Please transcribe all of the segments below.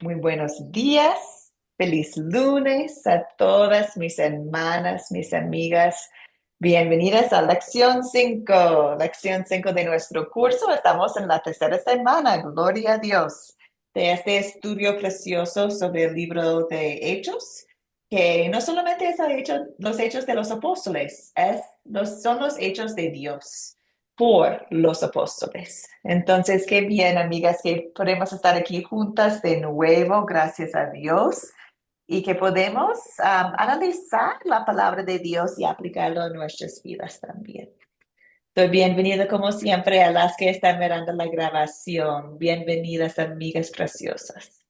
Muy buenos días. Feliz lunes a todas mis hermanas, mis amigas. Bienvenidas a lección 5 de nuestro curso. Estamos en la tercera semana, gloria a Dios, de este estudio precioso sobre el libro de Hechos, que no solamente es los hechos de los apóstoles, son los hechos de Dios por los apóstoles. Entonces, qué bien, amigas, que podemos estar aquí juntas de nuevo, gracias a Dios, y que podemos analizar la palabra de Dios y aplicarlo a nuestras vidas también. Doy bienvenida, como siempre, a las que están mirando la grabación. Bienvenidas, amigas preciosas.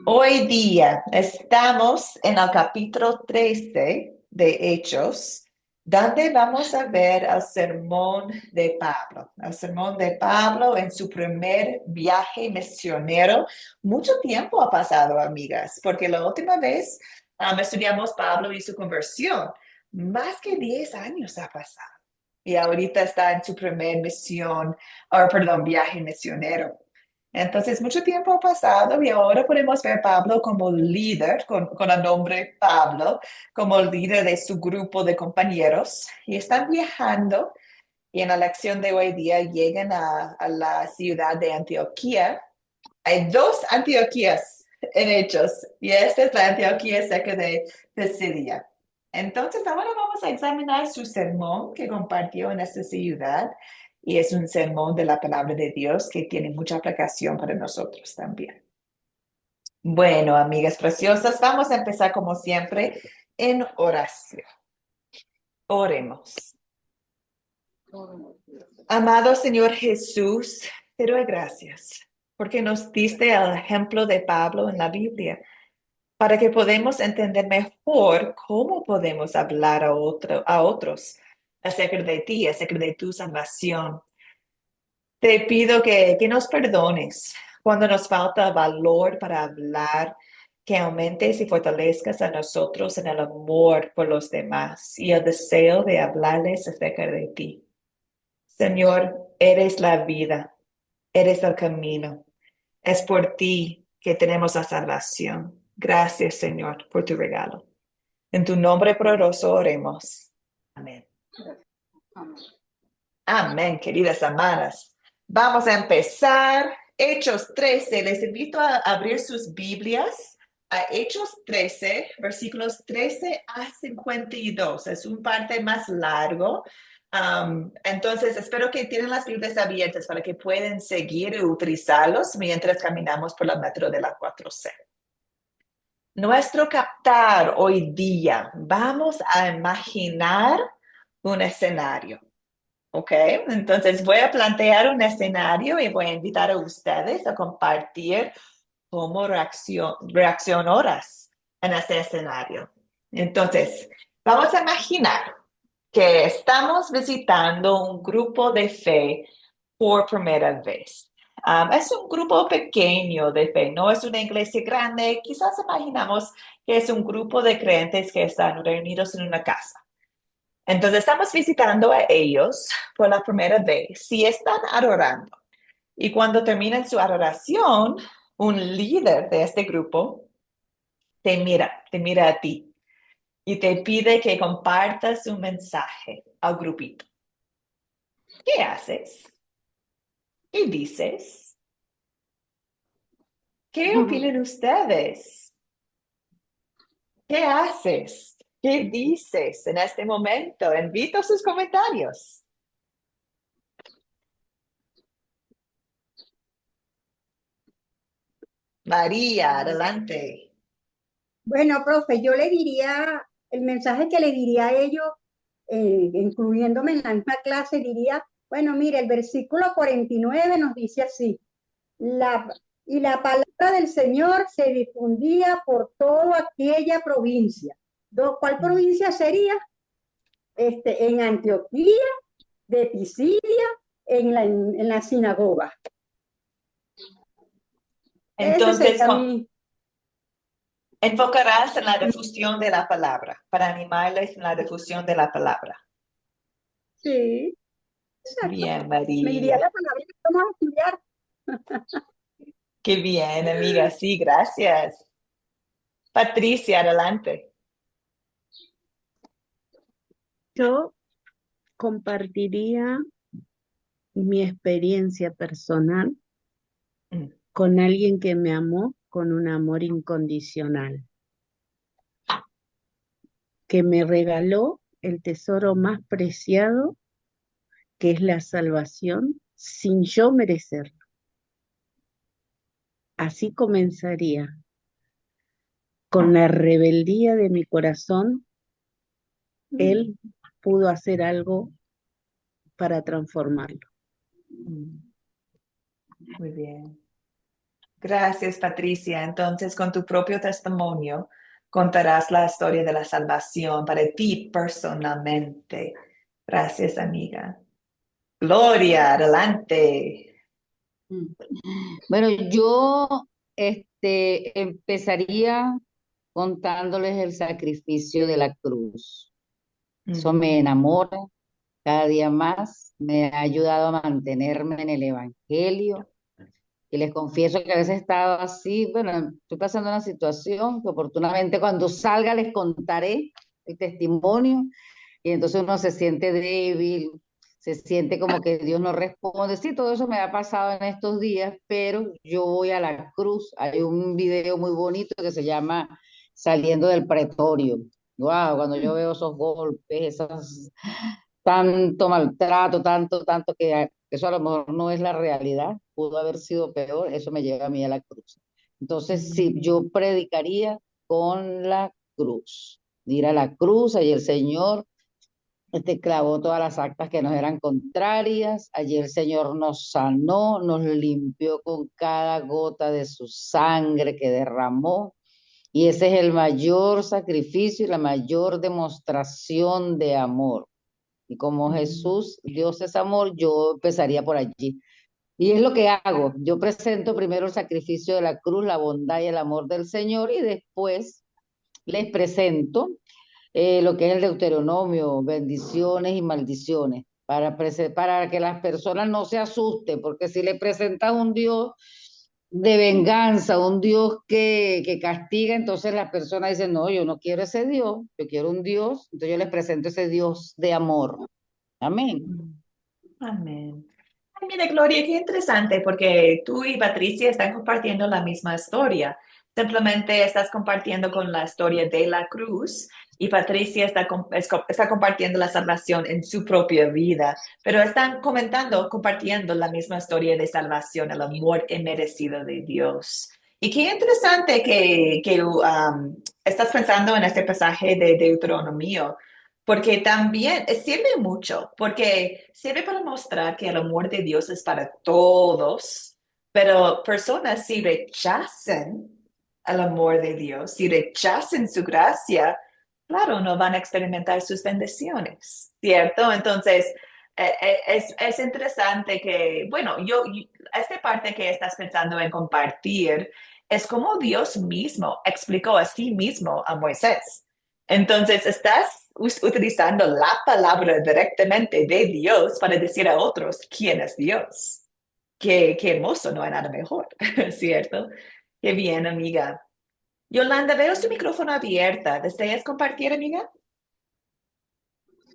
Hoy día estamos en el capítulo 13 de Hechos, donde vamos a ver el sermón de Pablo en su primer viaje misionero. Mucho tiempo ha pasado, amigas, porque la última vez estudiamos Pablo y su conversión. Más que 10 años ha pasado. Y ahorita está en su primer viaje misionero. Entonces, mucho tiempo ha pasado y ahora podemos ver a Pablo como líder, con el nombre Pablo, como líder de su grupo de compañeros. Y están viajando y en la lección de hoy día llegan a la ciudad de Antioquía. Hay dos Antioquías en Hechos y esta es la Antioquía cerca de Pisidia. Entonces, ahora vamos a examinar su sermón que compartió en esta ciudad y es un sermón de la palabra de Dios que tiene mucha aplicación para nosotros también. Bueno, amigas preciosas, vamos a empezar como siempre en oración. Oremos. Amado Señor Jesús, te doy gracias porque nos diste el ejemplo de Pablo en la Biblia para que podamos entender mejor cómo podemos hablar a otros acerca de ti, acerca de tu salvación. Te pido que nos perdones cuando nos falta valor para hablar, que aumentes y fortalezcas a nosotros en el amor por los demás y el deseo de hablarles acerca de ti. Señor, eres la vida, eres el camino. Es por ti que tenemos la salvación. Gracias, Señor, por tu regalo. En tu nombre poderoso oremos. Amén. Amén, queridas hermanas. Vamos a empezar. Hechos 13. Les invito a abrir sus Biblias a Hechos 13, versículos 13 a 52. Es un parte más largo. Entonces, espero que tienen las Biblias abiertas para que puedan seguir y utilizarlos mientras caminamos por la metro de la 4C. Nuestro captar hoy día, vamos a imaginar un escenario. ¿Ok? Entonces voy a plantear un escenario y voy a invitar a ustedes a compartir cómo reaccionarás en este escenario. Entonces, vamos a imaginar que estamos visitando un grupo de fe por primera vez. Es un grupo pequeño de fe, no es una iglesia grande. Quizás imaginamos que es un grupo de creyentes que están reunidos en una casa. Entonces estamos visitando a ellos por la primera vez. Si están adorando y cuando terminan su adoración, un líder de este grupo te mira a ti y te pide que compartas un mensaje al grupito. ¿Qué haces? ¿Qué dices? ¿Qué opinan ustedes? ¿Qué haces? ¿Qué dices en este momento? Invito sus comentarios. María, adelante. Bueno, profe, yo le diría, el mensaje que le diría a ellos, incluyéndome en la misma clase, diría, bueno, mire, el versículo 49 nos dice así, y la palabra del Señor se difundía por toda aquella provincia. ¿Cuál provincia sería? En Antioquía, de Pisidia, en la sinagoga. Ese Entonces, sería mi... enfocarás en la difusión de la palabra, para animarles en la difusión de la palabra. Sí, exacto. Bien, Me iría María. la palabra que vamos a estudiar. Qué bien, amiga. Sí, gracias. Patricia, adelante. Yo compartiría mi experiencia personal Mm, con alguien que me amó con un amor incondicional, que me regaló el tesoro más preciado, que es la salvación, sin yo merecerlo. Así comenzaría, con la rebeldía de mi corazón. Él pudo hacer algo para transformarlo. mm, muy bien. Gracias, Patricia. Entonces, con tu propio testimonio, contarás la historia de la salvación para ti personalmente. Gracias, amiga. Gloria, adelante. Mm. Bueno, yo empezaría contándoles el sacrificio de la cruz. Eso Mm, me enamora cada día más, me ha ayudado a mantenerme en el Evangelio. Y les confieso que a veces he estado así, bueno, estoy pasando una situación que oportunamente cuando salga les contaré el testimonio y entonces uno se siente débil, se siente como que Dios no responde. Sí, todo eso me ha pasado en estos días, pero yo voy a la cruz. Hay un video muy bonito que se llama Saliendo del Pretorio. Wow, cuando yo veo esos golpes, esas tanto maltrato, tanto que eso a lo mejor no es la realidad, pudo haber sido peor, eso me lleva a mí a la cruz. Entonces, sí, yo predicaría con la cruz, ir a la cruz, allí el Señor clavó todas las actas que nos eran contrarias, allí el Señor nos sanó, nos limpió con cada gota de su sangre que derramó, y ese es el mayor sacrificio y la mayor demostración de amor. Y como mm, Jesús, Dios es amor, yo empezaría por allí. Y es lo que hago. Yo presento primero el sacrificio de la cruz, la bondad y el amor del Señor, y después les presento lo que es el Deuteronomio, bendiciones y maldiciones, para que las personas no se asusten, porque si le presentas un Dios de venganza, un Dios que castiga, entonces las personas dicen, no, yo no quiero ese Dios, yo quiero un Dios, entonces yo les presento ese Dios de amor. Amén. mm. Amén. Ay, mira, Gloria, qué interesante, porque tú y Patricia están compartiendo la misma historia. Simplemente estás compartiendo con la historia de la cruz y Patricia está compartiendo la salvación en su propia vida, pero están compartiendo la misma historia de salvación, el amor inmerecido de Dios. Y qué interesante que estás pensando en este pasaje de Deuteronomio. Porque también sirve mucho, porque sirve para mostrar que el amor de Dios es para todos, pero personas si rechazan el amor de Dios, si rechazan su gracia, claro, no van a experimentar sus bendiciones, ¿cierto? Entonces, es interesante que, bueno, esta parte que estás pensando en compartir es como Dios mismo explicó a sí mismo a Moisés. Entonces, estás utilizando la palabra directamente de Dios para decir a otros quién es Dios. Qué hermoso, no hay nada mejor, ¿cierto? Qué bien, amiga. Yolanda, veo su micrófono abierta. ¿Deseas compartir, amiga?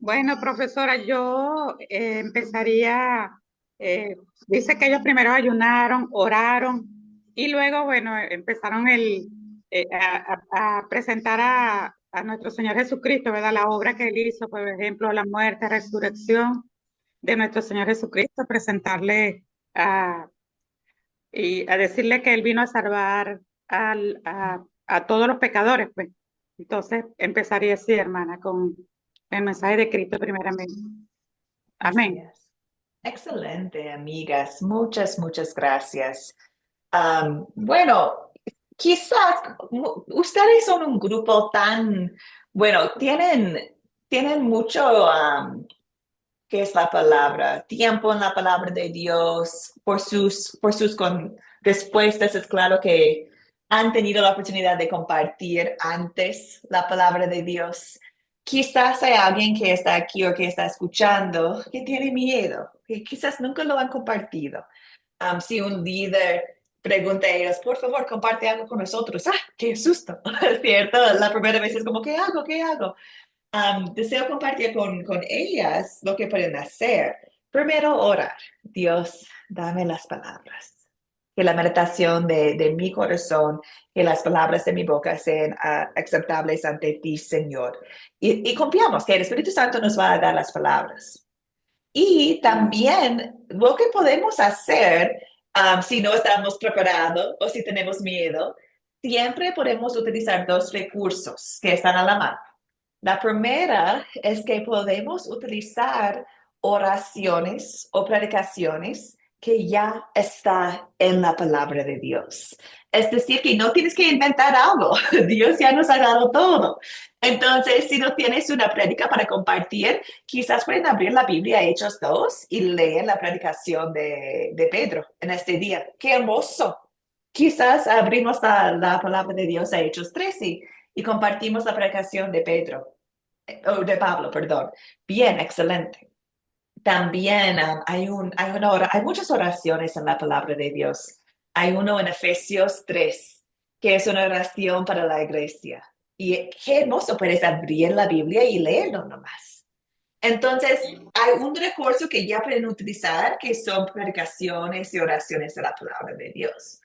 Bueno, profesora, yo empezaría, dice que ellos primero ayunaron, oraron y luego, bueno, empezaron a presentar a nuestro Señor Jesucristo, ¿verdad? La obra que él hizo, por ejemplo, la muerte, resurrección de nuestro Señor Jesucristo, presentarle a, y a decirle que él vino a salvar a todos los pecadores, pues. Entonces, empezaría así, hermana, con el mensaje de Cristo primeramente. Así Amén. es. Excelente, amigas. Muchas gracias. Bueno, quizás ustedes son un grupo tan, bueno, tienen mucho, ¿qué es la palabra? Tiempo en la palabra de Dios, por sus respuestas. Es claro que han tenido la oportunidad de compartir antes la palabra de Dios. Quizás hay alguien que está aquí o que está escuchando que tiene miedo, que quizás nunca lo han compartido. Si un líder pregunta a ellos, por favor, comparte algo con nosotros. ¡Ah, qué susto! ¿Cierto? La primera vez es como, ¿qué hago? ¿Qué hago? Deseo compartir con ellas lo que pueden hacer. Primero, orar. Dios, dame las palabras. Que la meditación de mi corazón, que las palabras de mi boca sean aceptables ante ti, Señor. Y confiamos que el Espíritu Santo nos va a dar las palabras. Y también lo que podemos hacer, si no estamos preparados o si tenemos miedo, siempre podemos utilizar dos recursos que están a la mano. La primera es que podemos utilizar oraciones o predicaciones que ya está en la palabra de Dios. Es decir, que no tienes que inventar algo. Dios ya nos ha dado todo. Entonces, si no tienes una prédica para compartir, quizás pueden abrir la Biblia Hechos 2 y leer la predicación de Pedro en este día. ¡Qué hermoso! Quizás abrimos la palabra de Dios a Hechos 13 y compartimos la predicación de Pedro, o de Pablo, perdón. Bien, excelente. También hay muchas oraciones en la palabra de Dios. Hay uno en Efesios 3, que es una oración para la iglesia. Y qué hermoso, puedes abrir la Biblia y leerlo nomás. Entonces, hay un recurso que ya pueden utilizar, que son predicaciones y oraciones de la palabra de Dios.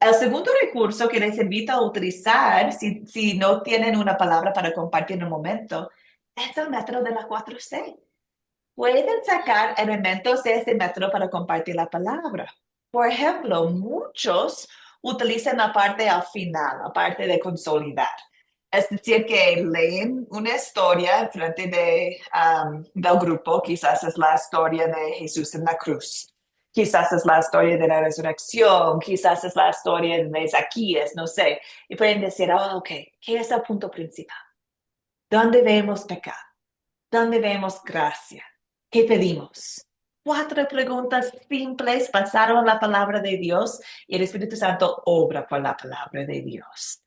El segundo recurso que les invito a utilizar, si no tienen una palabra para compartir en un momento, es el método de la 4C. Pueden sacar elementos de ese método para compartir la palabra. Por ejemplo, muchos utilizan la parte al final, la parte de consolidar. Es decir, que leen una historia en frente del grupo, quizás es la historia de Jesús en la cruz. Quizás es la historia de la resurrección, quizás es la historia de Zaquías, no sé. Y pueden decir, ok, ¿qué es el punto principal? ¿Dónde vemos pecado? ¿Dónde vemos gracia? ¿Qué pedimos? 4 preguntas simples basadas en la palabra de Dios y el Espíritu Santo obra por la palabra de Dios.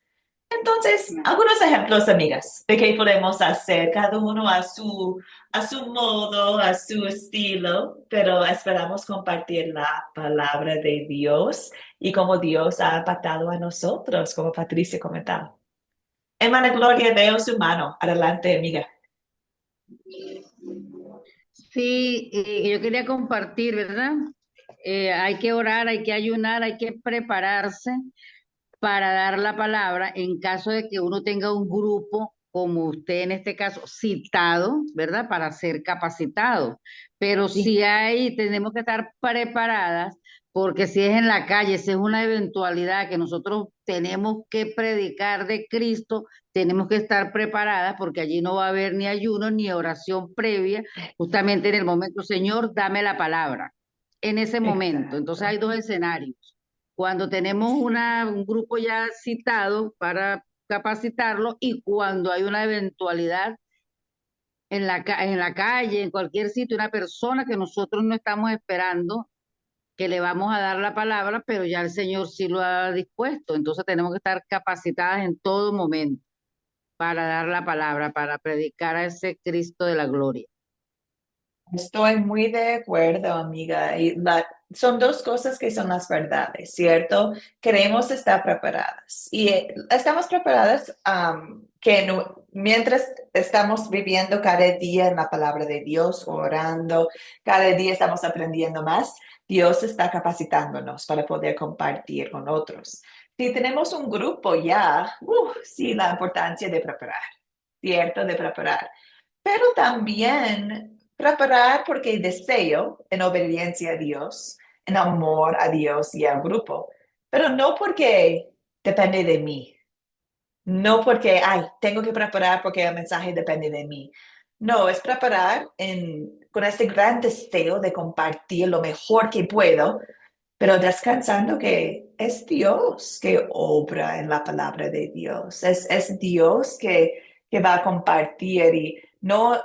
Entonces, algunos ejemplos, amigas, de qué podemos hacer, cada uno a su modo, a su estilo, pero esperamos compartir la palabra de Dios y cómo Dios ha impactado a nosotros, como Patricia comentaba. Hermana Gloria, veo su mano. Adelante, amiga. Sí, yo quería compartir, ¿verdad? Hay que orar, hay que ayunar, hay que prepararse para dar la palabra en caso de que uno tenga un grupo, como usted en este caso, citado, ¿verdad? Para ser capacitado. Pero si tenemos que estar preparadas, porque si es en la calle, si es una eventualidad que nosotros tenemos que predicar de Cristo, tenemos que estar preparadas porque allí no va a haber ni ayuno ni oración previa, justamente en el momento, Señor, dame la palabra. En ese momento. Entonces hay dos escenarios. Cuando tenemos un grupo ya citado para capacitarlo y cuando hay una eventualidad en la calle, en cualquier sitio, una persona que nosotros no estamos esperando, que le vamos a dar la palabra, pero ya el Señor sí lo ha dispuesto. Entonces tenemos que estar capacitadas en todo momento para dar la palabra, para predicar a ese Cristo de la gloria. Estoy muy de acuerdo, amiga. Y son dos cosas que son las verdades, ¿cierto? Queremos estar preparadas. Y estamos preparadas mientras estamos viviendo cada día en la palabra de Dios, orando, cada día estamos aprendiendo más. Dios está capacitándonos para poder compartir con otros. Si tenemos un grupo ya, sí, la importancia de preparar, ¿cierto? De preparar. Pero también preparar porque deseo en obediencia a Dios, en amor a Dios y al grupo, pero no porque depende de mí, no porque, tengo que preparar porque el mensaje depende de mí. No, es preparar con este gran deseo de compartir lo mejor que puedo, pero descansando que es Dios que obra en la palabra de Dios, es Dios que va a compartir y no.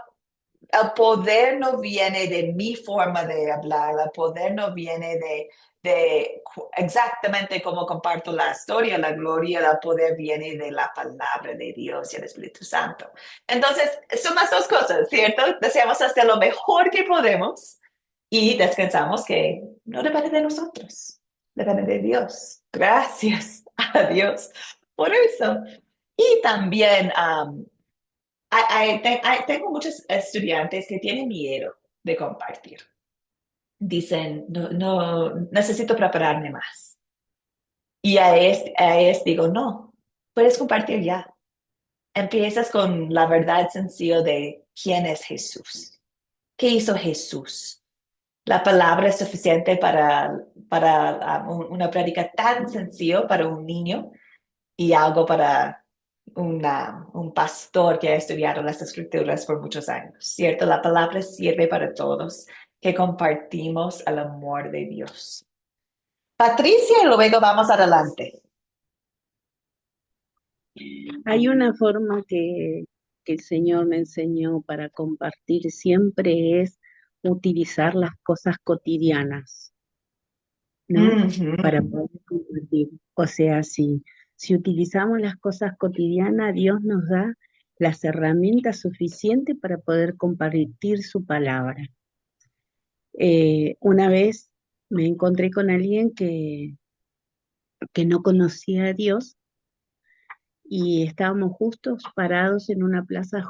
El poder no viene de mi forma de hablar, el poder no viene de exactamente cómo comparto la historia, la gloria, el poder viene de la palabra de Dios y el Espíritu Santo. Entonces, son las dos cosas, ¿cierto? Deseamos hacer lo mejor que podemos y descansamos que no depende de nosotros. depende de Dios. Gracias a Dios por eso. Y también tengo muchos estudiantes que tienen miedo de compartir. Dicen, no, no, necesito prepararme más. Y a ellos digo, no, puedes compartir ya. Empiezas con la verdad sencilla de quién es Jesús. ¿Qué hizo Jesús? La palabra es suficiente para una prédica tan sencilla para un niño y algo para un pastor que ha estudiado las escrituras por muchos años, ¿cierto? La palabra sirve para todos que compartimos el amor de Dios. Patricia, y luego vamos adelante. Hay una forma que el Señor me enseñó para compartir siempre es utilizar las cosas cotidianas, ¿no? Para poder compartir. O sea, si utilizamos las cosas cotidianas, Dios nos da las herramientas suficientes para poder compartir su palabra. Una vez me encontré con alguien que no conocía a Dios y estábamos justos parados en una plaza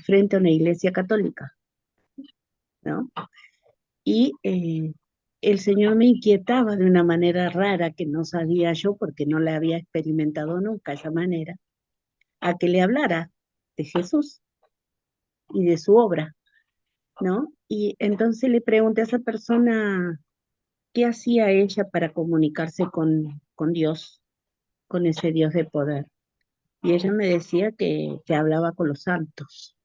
frente a una iglesia católica, ¿no? Y el Señor me inquietaba de una manera rara que no sabía yo porque no la había experimentado nunca esa manera, a que le hablara de Jesús y de su obra, ¿no? Y entonces le pregunté a esa persona qué hacía ella para comunicarse con Dios, con ese Dios de poder. Y ella me decía que hablaba con los santos.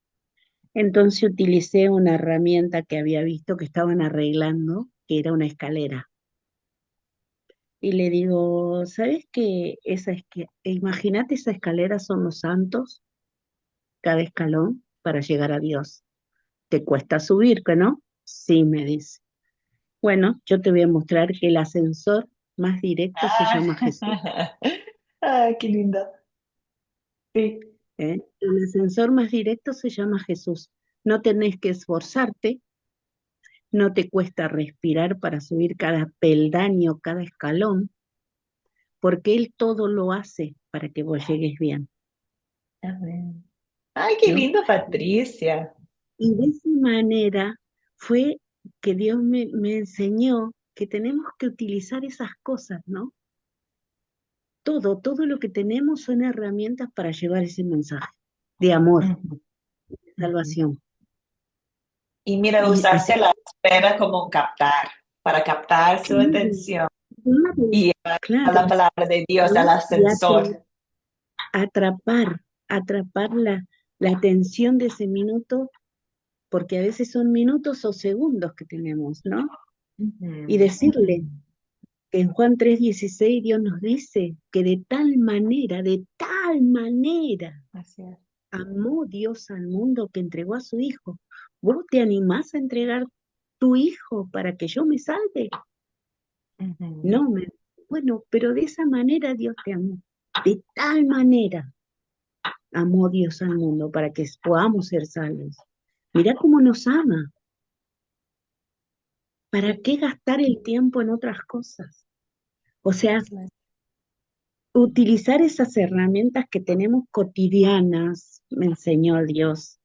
Entonces utilicé una herramienta que había visto que estaban arreglando, que era una escalera. Y le digo, ¿sabes qué? Imagínate, esa escalera son los santos, cada escalón para llegar a Dios. ¿Te cuesta subir, que no? Sí, me dice. Bueno, yo te voy a mostrar que el ascensor más directo se llama Jesús. Ay, qué lindo. Sí. El ascensor más directo se llama Jesús. No tenés que esforzarte, no te cuesta respirar para subir cada peldaño, cada escalón, porque Él todo lo hace para que vos llegues bien, Amén. Ay, qué ¿no? lindo, Patricia. Y de esa manera fue que Dios me enseñó que tenemos que utilizar esas cosas, ¿no? Todo lo que tenemos son herramientas para llevar ese mensaje de amor, Ujú, de ujú. salvación. Y mira, Y usaste así, la espera como un para captar su atención y a claro, la palabra de Dios, al ¿no? Y ascensor. atrapar la atención de ese minuto, porque a veces son minutos o segundos que tenemos, ¿no? Y Ujú, decirle ujú. que en Juan 3:16 Dios nos dice que de tal manera Así es. amó Dios al mundo que entregó a su Hijo. ¿Vos te animás a entregar tu Hijo para que yo me salve? Ujú. No, bueno, pero de esa manera Dios te amó. De tal manera amó Dios al mundo para que podamos ser salvos. Mirá cómo nos ama. ¿Para qué gastar el tiempo en otras cosas? O sea, Así es. utilizar esas herramientas que tenemos cotidianas, me enseñó Dios,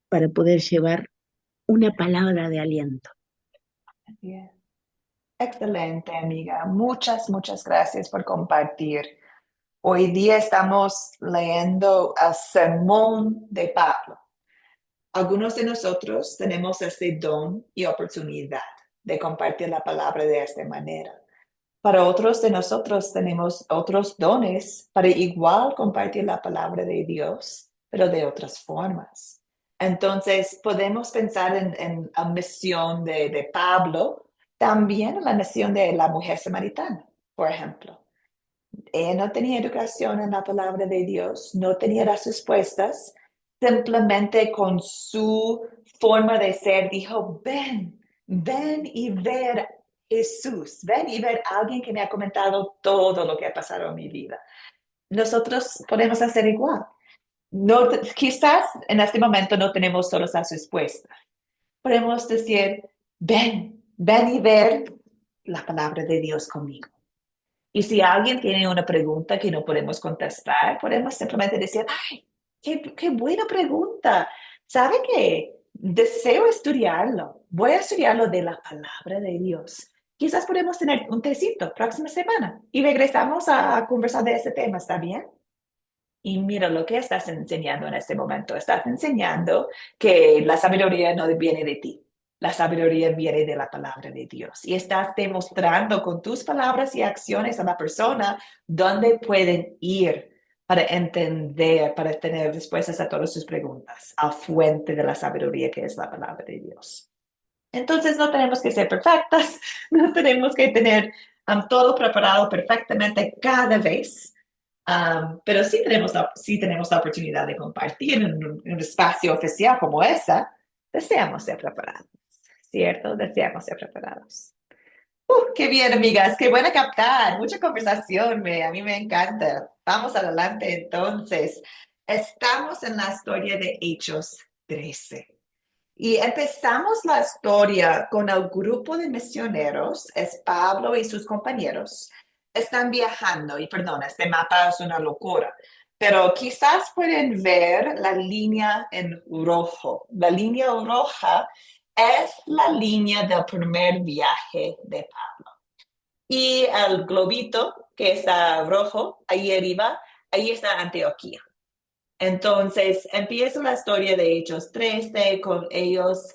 para poder llevar una palabra de aliento. Así es. Excelente, amiga. Muchas, muchas gracias por compartir. Hoy día estamos leyendo el Sermón de Pablo. Algunos de nosotros tenemos este don y oportunidad de compartir la palabra de esta manera. Para otros de nosotros tenemos otros dones para igual compartir la palabra de Dios, pero de otras formas. Entonces, podemos pensar en la misión de Pablo, también en la misión de la mujer samaritana, por ejemplo. Ella no tenía educación en la palabra de Dios, no tenía las respuestas, simplemente con su forma de ser dijo, ven y ver Jesús, ven y ver a alguien que me ha comentado todo lo que ha pasado en mi vida. Nosotros podemos hacer igual. No, quizás en este momento no tenemos todas las respuestas. Podemos decir, ven y ver la palabra de Dios conmigo. Y si alguien tiene una pregunta que no podemos contestar, podemos simplemente decir, ay, qué buena pregunta. ¿Sabe qué? Deseo estudiarlo. Voy a estudiarlo de la palabra de Dios. Quizás podemos tener un tecito próxima semana y regresamos a conversar de ese tema, ¿está bien? Y mira lo que estás enseñando en este momento. Estás enseñando que la sabiduría no viene de ti. La sabiduría viene de la palabra de Dios. Y estás demostrando con tus palabras y acciones a la persona dónde pueden ir para entender, para tener respuestas a todas sus preguntas, a fuente de la sabiduría que es la palabra de Dios. Entonces no tenemos que ser perfectas, no tenemos que tener todo preparado perfectamente cada vez. Pero sí tenemos la oportunidad de compartir en un espacio oficial como esa. Deseamos ser preparados, ¿cierto? Deseamos ser preparados. Qué bien, amigas, qué buena captar. Mucha conversación, a mí me encanta. Vamos adelante entonces. Estamos en la historia de Hechos 13. Y empezamos la historia con el grupo de misioneros, es Pablo y sus compañeros. Están viajando, y perdón, este mapa es una locura, pero quizás pueden ver la línea en rojo. La línea roja es la línea del primer viaje de Pablo. Y el globito que está rojo, ahí arriba, ahí está Antioquía. Entonces, empieza la historia de Hechos 13 con ellos.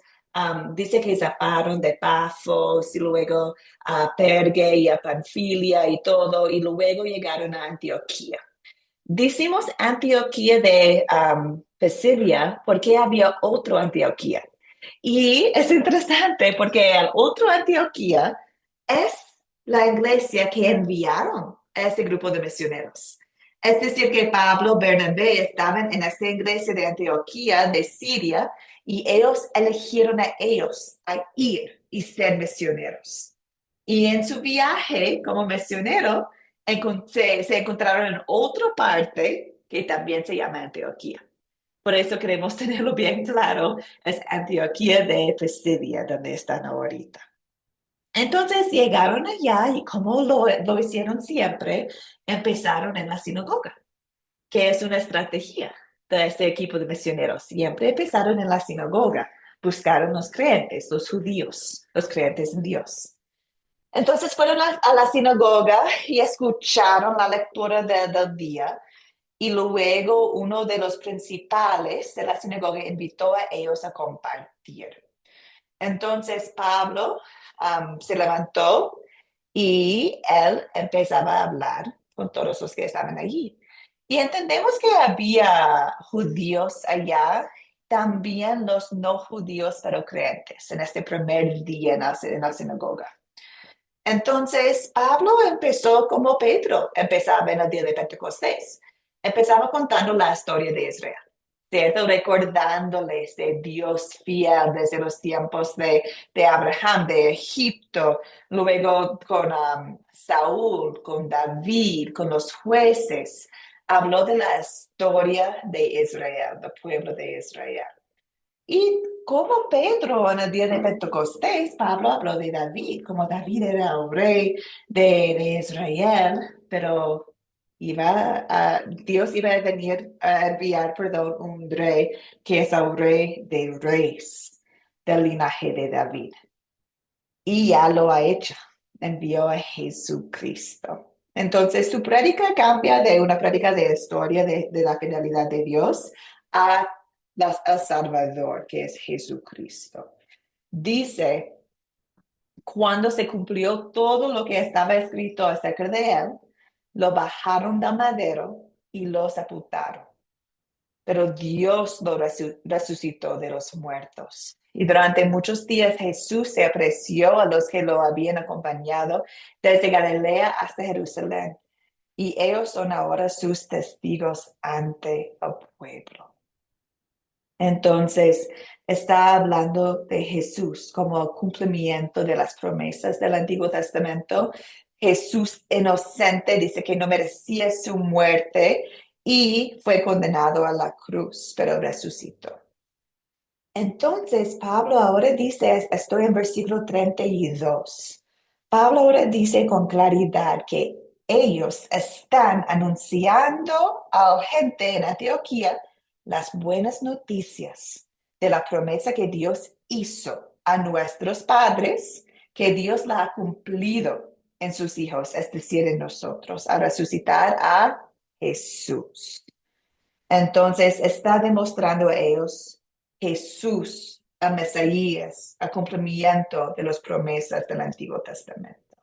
Dice que zaparon de Pafos y luego a Perge y a Panfilia y todo, y luego llegaron a Antioquía. Decimos Antioquía de Pisidia porque había otro Antioquía. Y es interesante porque el otro Antioquía es la iglesia que enviaron a este grupo de misioneros. Es decir, que Pablo, Bernabé estaban en esta iglesia de Antioquía, de Siria, y ellos eligieron a ellos a ir y ser misioneros. Y en su viaje como misionero, se encontraron en otra parte que también se llama Antioquía. Por eso queremos tenerlo bien claro, es Antioquía de Pisidia, donde están ahorita. Entonces llegaron allá y como lo hicieron siempre, empezaron en la sinagoga, que es una estrategia de este equipo de misioneros. Siempre empezaron en la sinagoga, buscaron los creyentes, los judíos, los creyentes en Dios. Entonces fueron a la sinagoga y escucharon la lectura del día. Y luego uno de los principales de la sinagoga invitó a ellos a compartir. Entonces Pablo se levantó y él empezaba a hablar con todos los que estaban allí. Y entendemos que había judíos allá, también los no judíos pero creyentes en este primer día en la sinagoga. Entonces Pablo empezó como Pedro empezaba en el día de Pentecostés. Empezaba contando la historia de Israel, ¿cierto? Recordándoles de Dios fiel desde los tiempos de Abraham, de Egipto, luego con Saúl, con David, con los jueces. Habló de la historia de Israel, del pueblo de Israel. Y como Pedro en el día de Pentecostés, Pablo habló de David, como David era el rey de Israel, pero Dios iba a venir a enviar, un rey que es el rey de reyes, del linaje de David. Y ya lo ha hecho, envió a Jesucristo. Entonces su prédica cambia de una prédica de historia de la fidelidad de Dios a el Salvador, que es Jesucristo. Dice, cuando se cumplió todo lo que estaba escrito acerca de él, lo bajaron del madero y lo sepultaron. Pero Dios lo resucitó de los muertos. Y durante muchos días Jesús se apareció a los que lo habían acompañado desde Galilea hasta Jerusalén. Y ellos son ahora sus testigos ante el pueblo. Entonces, está hablando de Jesús como el cumplimiento de las promesas del Antiguo Testamento. Jesús inocente, dice que no merecía su muerte y fue condenado a la cruz, pero resucitó. Entonces, Pablo ahora dice, estoy en versículo 32. Pablo ahora dice con claridad que ellos están anunciando a la gente en Antioquía las buenas noticias de la promesa que Dios hizo a nuestros padres, que Dios la ha cumplido en sus hijos, es decir, en nosotros, a resucitar a Jesús. Entonces está demostrando a ellos Jesús, el Mesías, el cumplimiento de las promesas del Antiguo Testamento.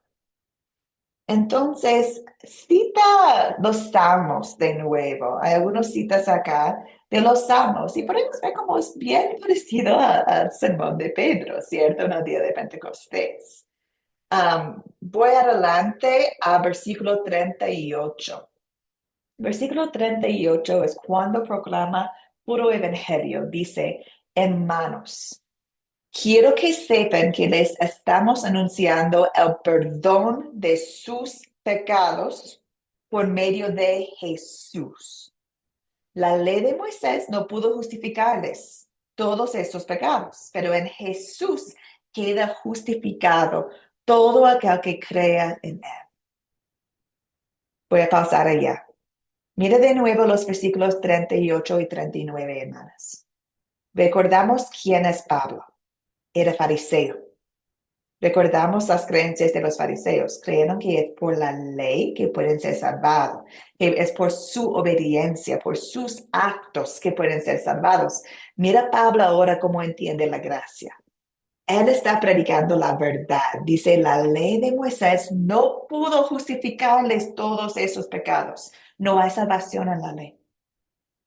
Entonces, cita los salmos de nuevo. Hay algunas citas acá de los salmos y podemos ver cómo es bien parecido al sermón de Pedro, ¿cierto? En el día de Pentecostés. Voy adelante a versículo 38. Versículo 38 es cuando proclama puro evangelio. Dice, hermanos, quiero que sepan que les estamos anunciando el perdón de sus pecados por medio de Jesús. La ley de Moisés no pudo justificarles todos estos pecados, pero en Jesús queda justificado todo aquel que crea en él. Voy a pausar allá. Mira de nuevo los versículos 38 y 39, hermanas. Recordamos quién es Pablo. Era fariseo. Recordamos las creencias de los fariseos. Creyeron que es por la ley que pueden ser salvados, que es por su obediencia, por sus actos que pueden ser salvados. Mira Pablo ahora cómo entiende la gracia. Él está predicando la verdad. Dice, la ley de Moisés no pudo justificarles todos esos pecados. No hay salvación en la ley.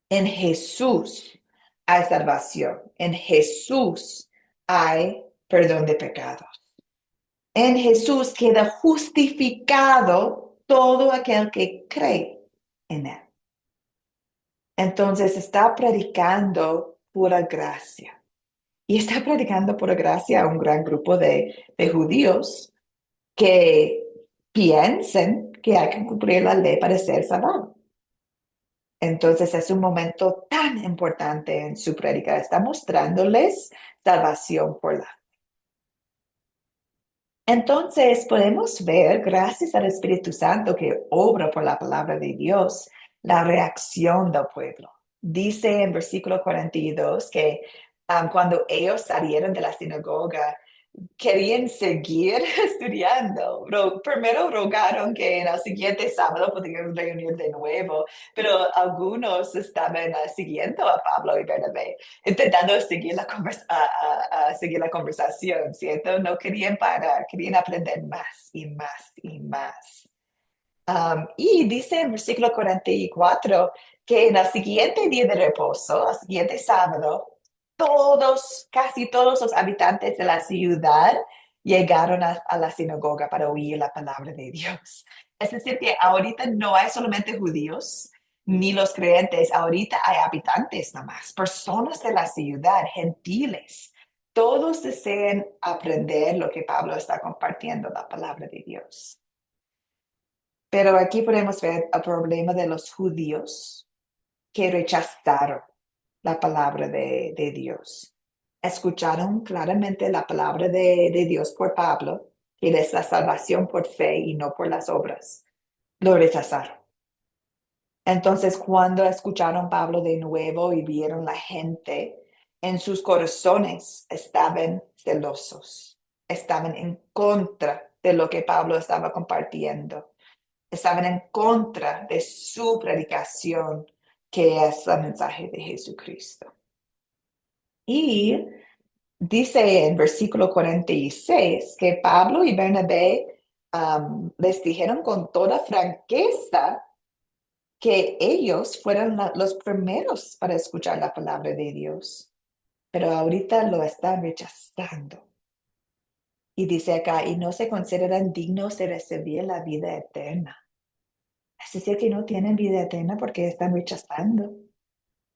En Jesús hay salvación. En Jesús hay perdón de pecados. En Jesús queda justificado todo aquel que cree en él. Entonces está predicando pura gracia. Y está predicando pura gracia a un gran grupo de judíos que piensan que hay que cumplir la ley para ser salvado. Entonces es un momento tan importante en su prédica. Está mostrándoles salvación por la fe. Entonces podemos ver, gracias al Espíritu Santo que obra por la palabra de Dios, la reacción del pueblo. Dice en versículo 42 que cuando ellos salieron de la sinagoga, querían seguir estudiando. Primero rogaron que en el siguiente sábado pudieran reunir de nuevo, pero algunos estaban siguiendo a Pablo y Bernabé, intentando seguir seguir la conversación, ¿cierto? No querían parar, querían aprender más y más y más. Y dice en versículo 44 que en el siguiente día de reposo, el siguiente sábado, casi todos los habitantes de la ciudad llegaron a la sinagoga para oír la palabra de Dios. Es decir, que ahorita no hay solamente judíos ni los creyentes, ahorita hay habitantes nomás, personas de la ciudad, gentiles. Todos desean aprender lo que Pablo está compartiendo, la palabra de Dios. Pero aquí podemos ver el problema de los judíos que rechazaron la palabra de Dios. Escucharon claramente la palabra de Dios por Pablo, que es la salvación por fe y no por las obras. Lo rechazaron. Entonces, cuando escucharon Pablo de nuevo y vieron la gente, en sus corazones estaban celosos. Estaban en contra de lo que Pablo estaba compartiendo. Estaban en contra de su predicación, que es el mensaje de Jesucristo. Y dice en versículo 46 que Pablo y Bernabé les dijeron con toda franqueza que ellos fueron los primeros para escuchar la palabra de Dios, pero ahorita lo están rechazando. Y dice acá, y no se consideran dignos de recibir la vida eterna. Es decir, que no tienen vida eterna porque están rechazando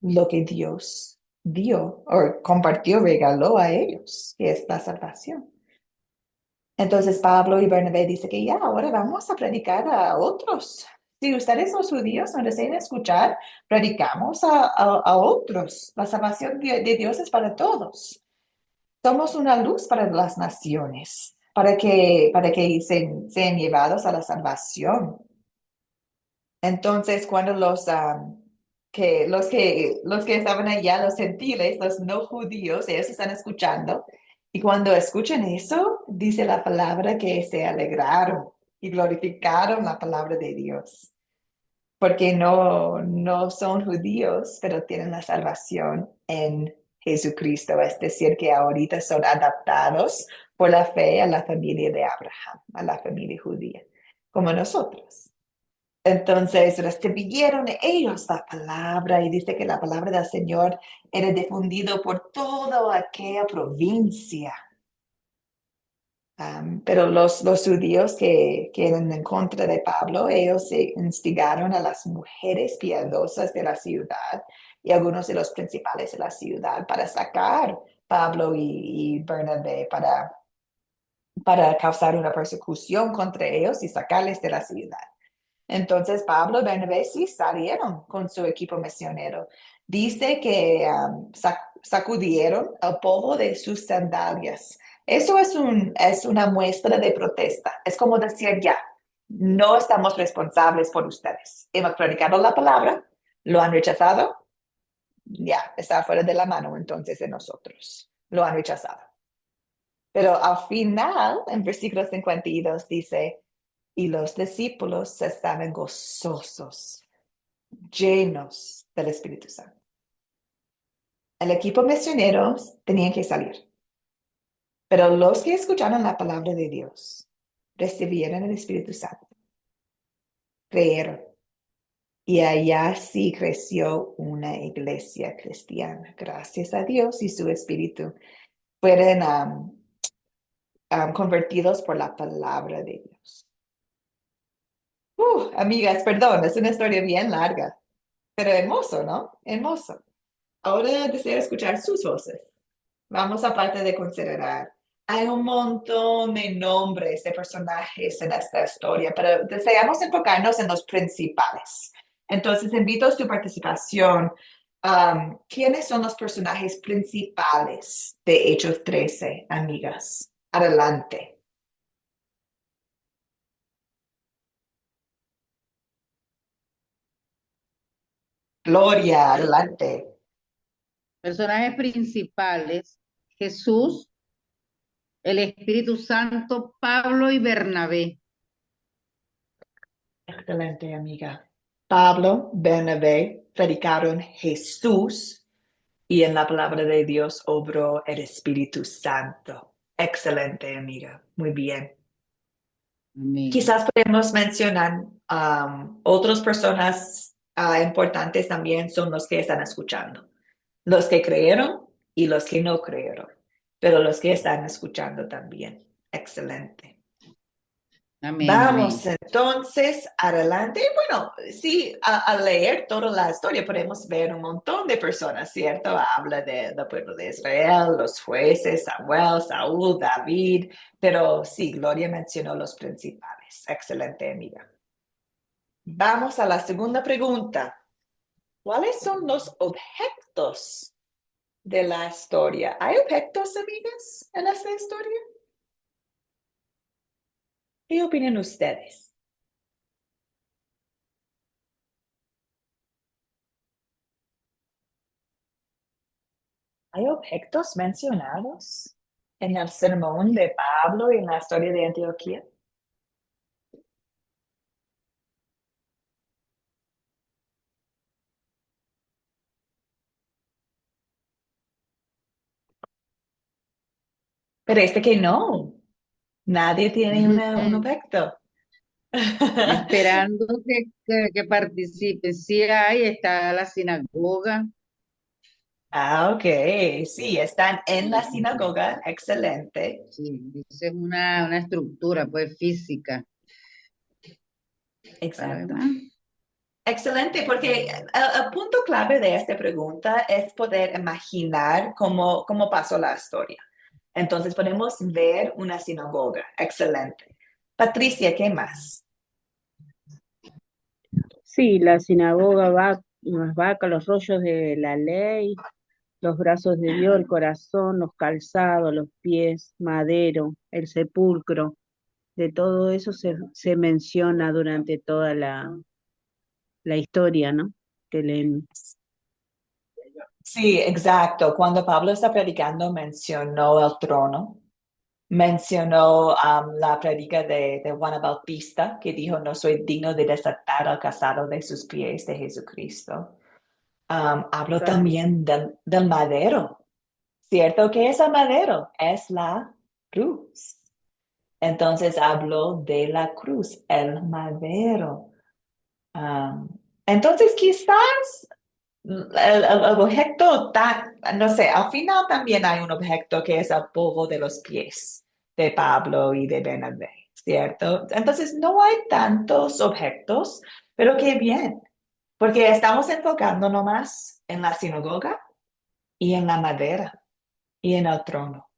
lo que Dios dio o compartió, regaló a ellos, que es la salvación. Entonces Pablo y Bernabé dicen que ya, ahora vamos a predicar a otros. Si ustedes los judíos no desean escuchar, predicamos a otros. La salvación de Dios es para todos. Somos una luz para las naciones. para que sean llevados a la salvación. Entonces, cuando los que estaban allá, los gentiles, los no judíos, ellos están escuchando, y cuando escuchan eso, dice la palabra que se alegraron y glorificaron la palabra de Dios, porque no son judíos, pero tienen la salvación en Jesucristo, es decir, que ahorita son adaptados por la fe a la familia de Abraham, a la familia judía, como nosotros. Entonces recibieron ellos la palabra y dice que la palabra del Señor era difundido por toda aquella provincia. Pero los judíos que eran en contra de Pablo, ellos se instigaron a las mujeres piadosas de la ciudad y algunos de los principales de la ciudad para sacar Pablo y Bernabé para causar una persecución contra ellos y sacarles de la ciudad. Entonces Pablo y Bernabé sí salieron con su equipo misionero. Dice que sacudieron el polvo de sus sandalias. Eso es una muestra de protesta. Es como decir, ya, no estamos responsables por ustedes. Hemos predicado la palabra, lo han rechazado, ya, está fuera de la mano entonces de nosotros. Lo han rechazado. Pero al final, en versículo 52, dice, y los discípulos estaban gozosos, llenos del Espíritu Santo. El equipo misionero tenía que salir, pero los que escucharon la palabra de Dios recibieron el Espíritu Santo, creyeron, y allá sí creció una iglesia cristiana. Gracias a Dios y su Espíritu fueron convertidos por la palabra de Dios. Amigas, perdón, es una historia bien larga, pero hermoso, ¿no? Hermoso. Ahora deseo escuchar sus voces. Vamos aparte de considerar. Hay un montón de nombres de personajes en esta historia, pero deseamos enfocarnos en los principales. Entonces, invito a su participación. ¿Quiénes son los personajes principales de Hechos 13, amigas? Adelante. Gloria, adelante. Personajes principales, Jesús, el Espíritu Santo, Pablo y Bernabé. Excelente, amiga. Pablo, Bernabé predicaron Jesús y en la palabra de Dios obró el Espíritu Santo. Excelente, amiga. Muy bien. Amén. Quizás podemos mencionar otras personas importantes también son los que están escuchando. Los que creyeron y los que no creyeron, pero los que están escuchando también. Excelente. Amén, Vamos amén. entonces adelante. Bueno, sí, al leer toda la historia podemos ver un montón de personas, ¿cierto? Habla del pueblo de Israel, los jueces, Samuel, Saúl, David, pero sí, Gloria mencionó los principales. Excelente, amiga. Vamos a la segunda pregunta. ¿Cuáles son los objetos de la historia? ¿Hay objetos, amigas, en esta historia? ¿Qué opinan ustedes? ¿Hay objetos mencionados en el sermón de Pablo y en la historia de Antioquía? Parece que no. Nadie tiene un objeto. Esperando que participe. Sí hay, está la sinagoga. Ok. Sí, están en la sinagoga. Excelente. Sí, dice una estructura pues física. Exacto. Además, Excelente, porque el punto clave de esta pregunta es poder imaginar cómo pasó la historia. Entonces podemos ver una sinagoga. Excelente. Patricia, ¿qué más? Sí, la sinagoga va, las vacas, los rollos de la ley, los brazos de Dios, el corazón, los calzados, los pies, madero, el sepulcro. De todo eso se menciona durante toda la historia, ¿no? Que leemos. Sí, exacto. Cuando Pablo está predicando, mencionó el trono, mencionó la predica de Juan el Bautista, que dijo, no soy digno de desatar al calzado de sus pies de Jesucristo. Habló Claro. también del madero, ¿cierto? ¿Qué es el madero? Es la cruz. Entonces habló de la cruz, el madero. Um, entonces quizás el objeto, no sé, al final también hay un objeto que es el polvo de los pies de Pablo y de Bernabé, ¿cierto? Entonces no hay tantos objetos, pero qué bien, porque estamos enfocando nomás en la sinagoga y en la madera y en el trono.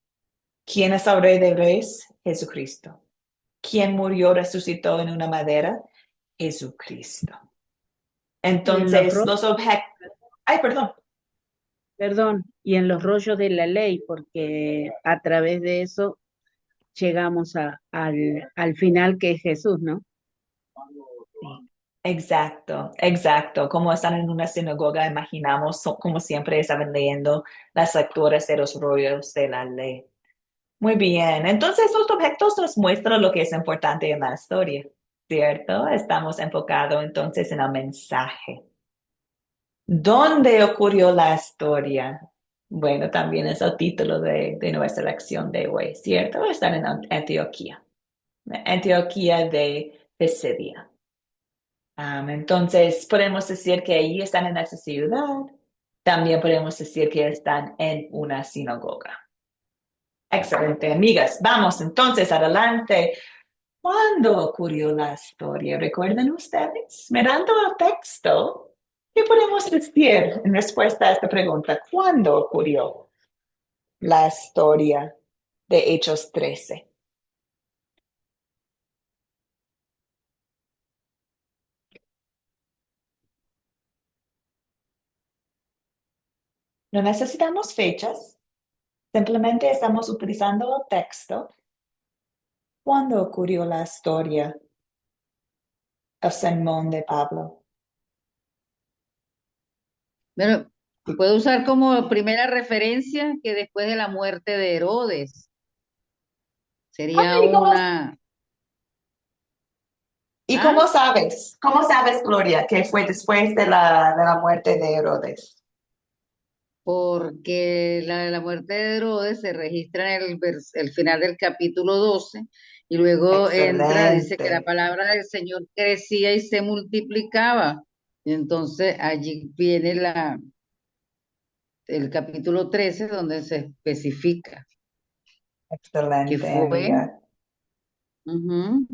¿Quién es el Rey de Reyes? Jesucristo. ¿Quién murió, resucitó en una madera? Jesucristo. Y en los Entonces, rollos, los objetos... Ay, perdón. perdón, y en los rollos de la ley, porque a través de eso llegamos al final que es Jesús, ¿no? Sí, exacto, exacto. Como están en una sinagoga, imaginamos, como siempre estaban leyendo las lecturas de los rollos de la ley. Muy bien, entonces los objetos nos muestran lo que es importante en la historia, ¿cierto? Estamos enfocados entonces en el mensaje. ¿Dónde ocurrió la historia? Bueno, también es el título de nuestra lección de hoy, ¿cierto? Están en Antioquía, Antioquía de Pisidia. Entonces, podemos decir que allí están en esa ciudad. También podemos decir que están en una sinagoga. Excelente, amigas. Vamos entonces adelante. ¿Cuándo ocurrió la historia? ¿Recuerdan ustedes? Mirando el texto, ¿qué podemos decir en respuesta a esta pregunta? ¿Cuándo ocurrió la historia de Hechos 13? No necesitamos fechas, simplemente estamos utilizando el texto. ¿Cuándo ocurrió la historia, el sermón de Pablo? Bueno, se puede usar como primera referencia que después de la muerte de Herodes. Sería Ay, una, ¿y ¿ah? cómo sabes? ¿Cómo sabes, Gloria, que fue después de la muerte de Herodes? Porque la muerte de Herodes se registra en el final del capítulo 12 y luego entra, dice que la Excelente. palabra del Señor crecía y se multiplicaba. Y entonces allí viene el capítulo 13 donde se especifica que Excelente, fue. amiga. Ujú.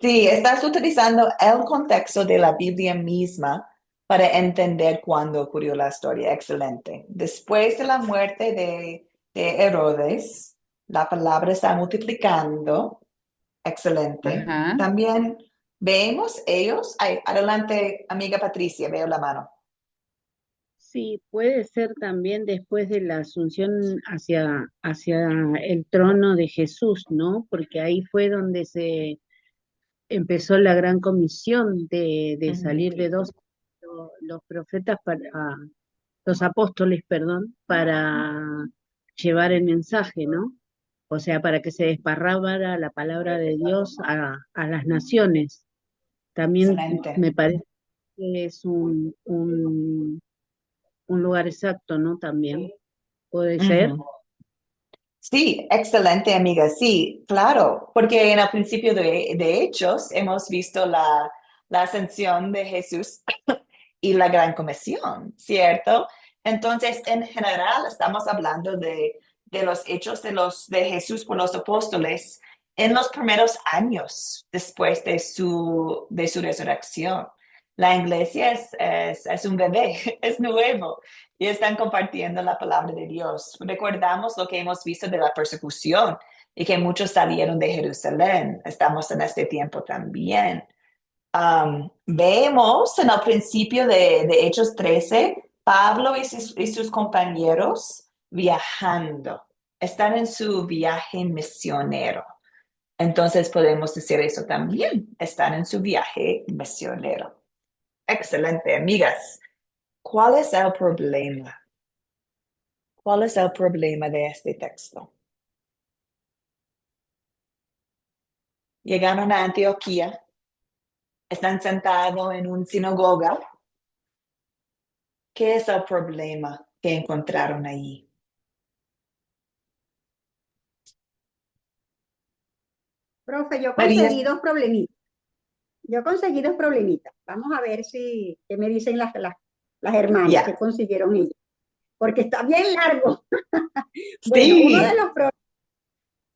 Sí, estás utilizando el contexto de la Biblia misma para entender cuándo ocurrió la historia. Excelente. Después de la muerte de Herodes, la palabra está multiplicando. Excelente. Ajá. También vemos ellos. Ay, adelante, amiga Patricia, veo la mano. Sí, puede ser también después de la asunción hacia el trono de Jesús, ¿no? Porque ahí fue donde se empezó la gran comisión de Ujú. salir de dos los profetas los apóstoles, perdón, para llevar el mensaje, ¿no? O sea, para que se desparramara la palabra de Dios a las naciones. También Excelente. me parece que es un lugar exacto, ¿no? También puede ser. Ujú. Sí, excelente, amiga. Sí, claro, porque en el principio de Hechos hemos visto la ascensión de Jesús y la gran comisión, ¿cierto? Entonces, en general, estamos hablando de los hechos de Jesús por los apóstoles en los primeros años después de su resurrección. La iglesia es un bebé, es nuevo y están compartiendo la palabra de Dios. Recordamos lo que hemos visto de la persecución y que muchos salieron de Jerusalén. Estamos en este tiempo también. Vemos en el principio de Hechos 13 Pablo y sus compañeros viajando, están en su viaje misionero. Entonces podemos decir eso también, están en su viaje misionero. Excelente, amigas. ¿Cuál es el problema? ¿Cuál es el problema de este texto? Llegaron a Antioquía, están sentados en una sinagoga. ¿Qué es el problema que encontraron ahí? Profe, yo María, conseguí dos problemitas. Yo conseguí dos problemitas. Vamos a ver qué me dicen las hermanas que ya. consiguieron ellas. Porque está bien largo. Bueno, uno de Sí, los problemas,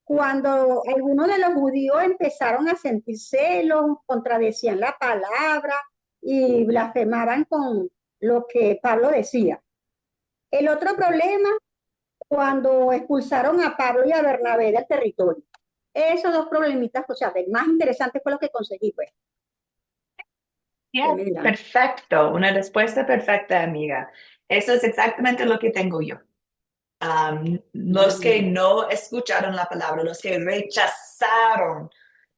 cuando algunos de los judíos empezaron a sentir celos, contradecían la palabra y blasfemaban con lo que Pablo decía. El otro problema, cuando expulsaron a Pablo y a Bernabé del territorio. Esos dos problemitas, o sea, el más interesante fue lo que conseguí, pues. ¿Qué me dirán? perfecto. Una respuesta perfecta, amiga. Eso es exactamente lo que tengo yo. Los que Mm. no escucharon la palabra, los que rechazaron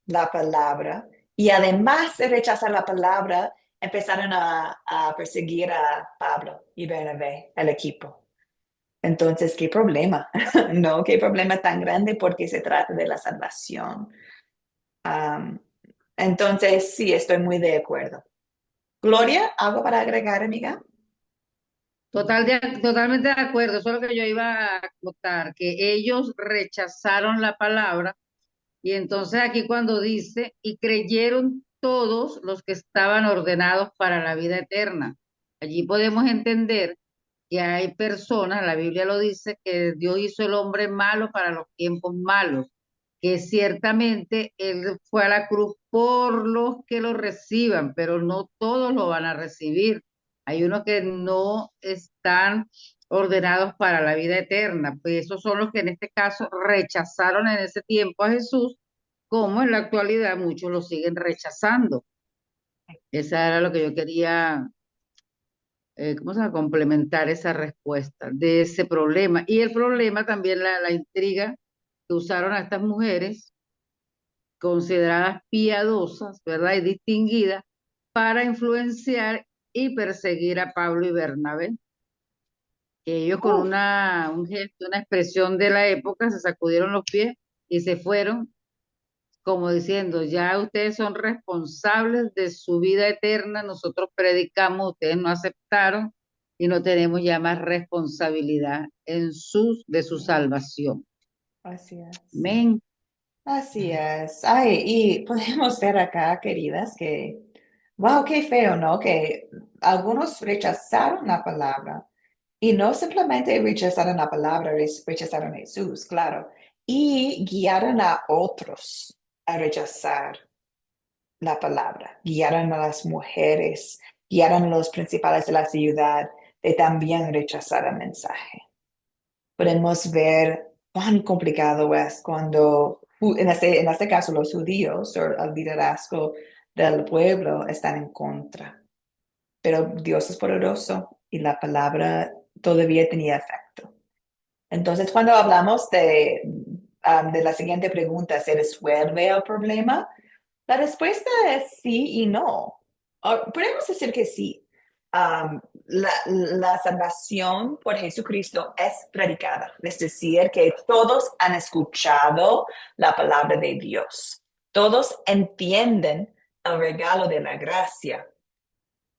la palabra y además de rechazar la palabra, empezaron a perseguir a Pablo y Bernabé, el equipo. Entonces, ¿qué problema? No, qué problema tan grande porque se trata de la salvación. Am, entonces, sí, estoy muy de acuerdo. Gloria, ¿algo para agregar, amiga? Totalmente de acuerdo, eso es lo que yo iba a contar, que ellos rechazaron la palabra y entonces aquí cuando dice, y creyeron todos los que estaban ordenados para la vida eterna. Allí podemos entender que hay personas, la Biblia lo dice, que Dios hizo el hombre malo para los tiempos malos, que ciertamente Él fue a la cruz por los que lo reciban, pero no todos lo van a recibir. Hay unos que no están ordenados para la vida eterna, pues esos son los que en este caso rechazaron en ese tiempo a Jesús, como en la actualidad muchos lo siguen rechazando. Esa era lo que yo quería, ¿cómo se llama? Complementar esa respuesta de ese problema. Y el problema también, la intriga que usaron a estas mujeres consideradas piadosas, ¿verdad? Y distinguidas para influenciar y perseguir a Pablo y Bernabé. Que ellos con Uf, un gesto, una expresión de la época, se sacudieron los pies y se fueron como diciendo, ya ustedes son responsables de su vida eterna, nosotros predicamos, ustedes no aceptaron y no tenemos ya más responsabilidad de su salvación. así es. Amén. Así es. Ay, y podemos ver acá, queridas, que, wow, qué feo, ¿no? Que algunos rechazaron la palabra y no simplemente rechazaron la palabra, rechazaron a Jesús, claro, y guiaron a otros a rechazar la palabra, guiaron a las mujeres, guiaron a los principales de la ciudad de también rechazar el mensaje. Podemos ver cuán complicado es cuando, en este caso, los judíos o el liderazgo del pueblo están en contra. Pero Dios es poderoso y la palabra todavía tenía efecto. Entonces, cuando hablamos de la siguiente pregunta, ¿se resuelve el problema? La respuesta es sí y no. Podemos decir que sí. La salvación por Jesucristo es predicada, es decir, que todos han escuchado la palabra de Dios. Todos entienden el regalo de la gracia.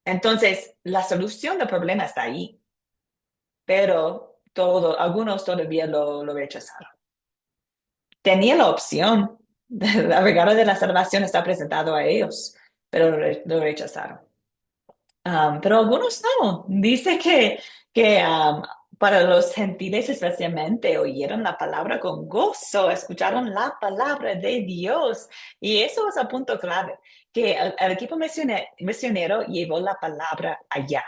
Entonces, la solución del problema está ahí, pero algunos todavía lo rechazaron. Tenía la opción. El regalo de la salvación está presentado a ellos, pero lo rechazaron. Pero algunos no. Dice que para los gentiles especialmente oyeron la palabra con gozo, escucharon la palabra de Dios. Y eso es el punto clave, que el equipo misionero llevó la palabra allá.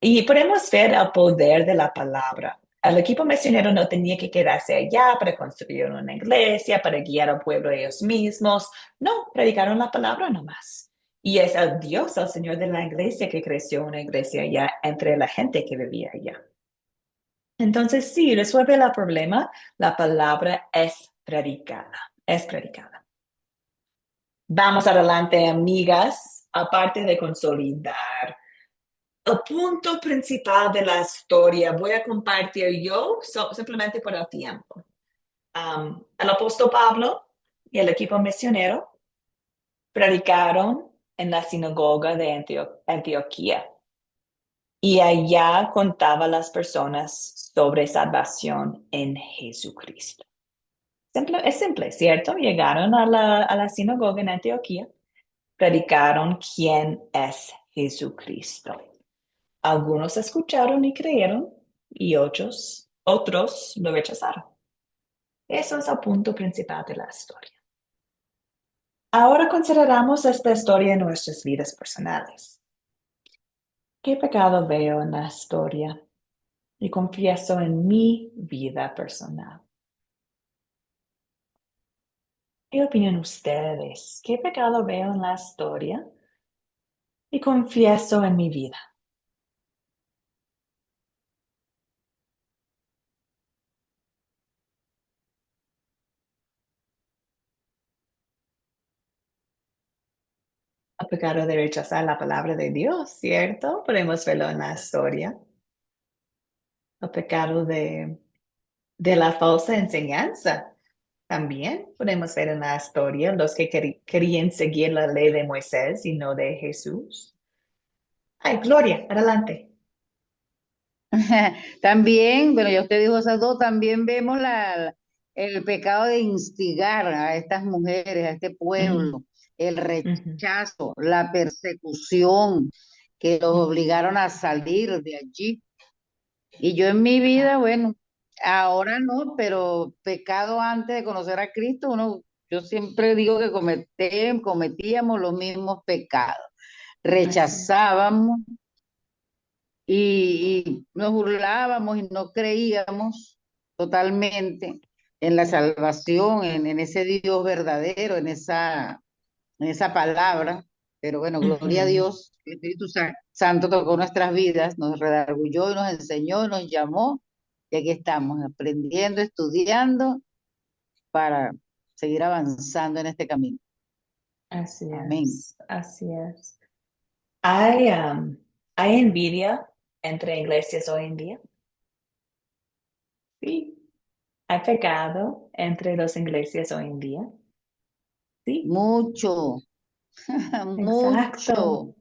Y podemos ver el poder de la palabra. El equipo misionero no tenía que quedarse allá para construir una iglesia, para guiar al pueblo ellos mismos. No, predicaron la palabra nomás. Y es el Dios, el Señor de la iglesia, que creció una iglesia ya entre la gente que vivía allá. Entonces, sí, resuelve el problema. La palabra es predicada. Es predicada. Vamos adelante, amigas. Aparte de consolidar el punto principal de la historia, voy a compartir yo simplemente por el tiempo. El apóstol Pablo y el equipo misionero predicaron en la sinagoga de Antioquía y allá contaba a las personas sobre salvación en Jesucristo. Es simple, ¿cierto? Llegaron a la sinagoga en Antioquía, predicaron quién es Jesucristo. Algunos escucharon y creyeron y otros lo rechazaron. Eso es el punto principal de la historia. Ahora consideramos esta historia en nuestras vidas personales. ¿Qué pecado veo en la historia? Y confieso en mi vida personal. ¿Qué opinan ustedes? ¿Qué pecado veo en la historia? Y confieso en mi vida. El pecado de rechazar la palabra de Dios, ¿cierto? Podemos verlo en la historia. El pecado de la falsa enseñanza. También podemos ver en la historia los que querían seguir la ley de Moisés y no de Jesús. Ay, Gloria, adelante. También, bueno, ya usted dijo esas dos, también vemos el pecado de instigar a estas mujeres, a este pueblo, el Ujú. rechazo, la persecución que los obligaron a salir de allí. Y yo en mi vida, bueno, ahora no, pero pecado antes de conocer a Cristo, yo siempre digo que cometíamos los mismos pecados, Así es. rechazábamos y nos burlábamos y no creíamos totalmente en la salvación, en ese Dios verdadero, en esa palabra. Pero bueno, gloria a Ujú. Dios, el Espíritu Santo tocó nuestras vidas, nos redarguyó y nos enseñó y nos llamó. Y aquí estamos, aprendiendo, estudiando para seguir avanzando en este camino. Así Amén. es, así es. ¿Hay envidia entre iglesias hoy en día? Sí. ¿Hay pecado entre las iglesias hoy en día? Sí, Mucho, exacto. mucho.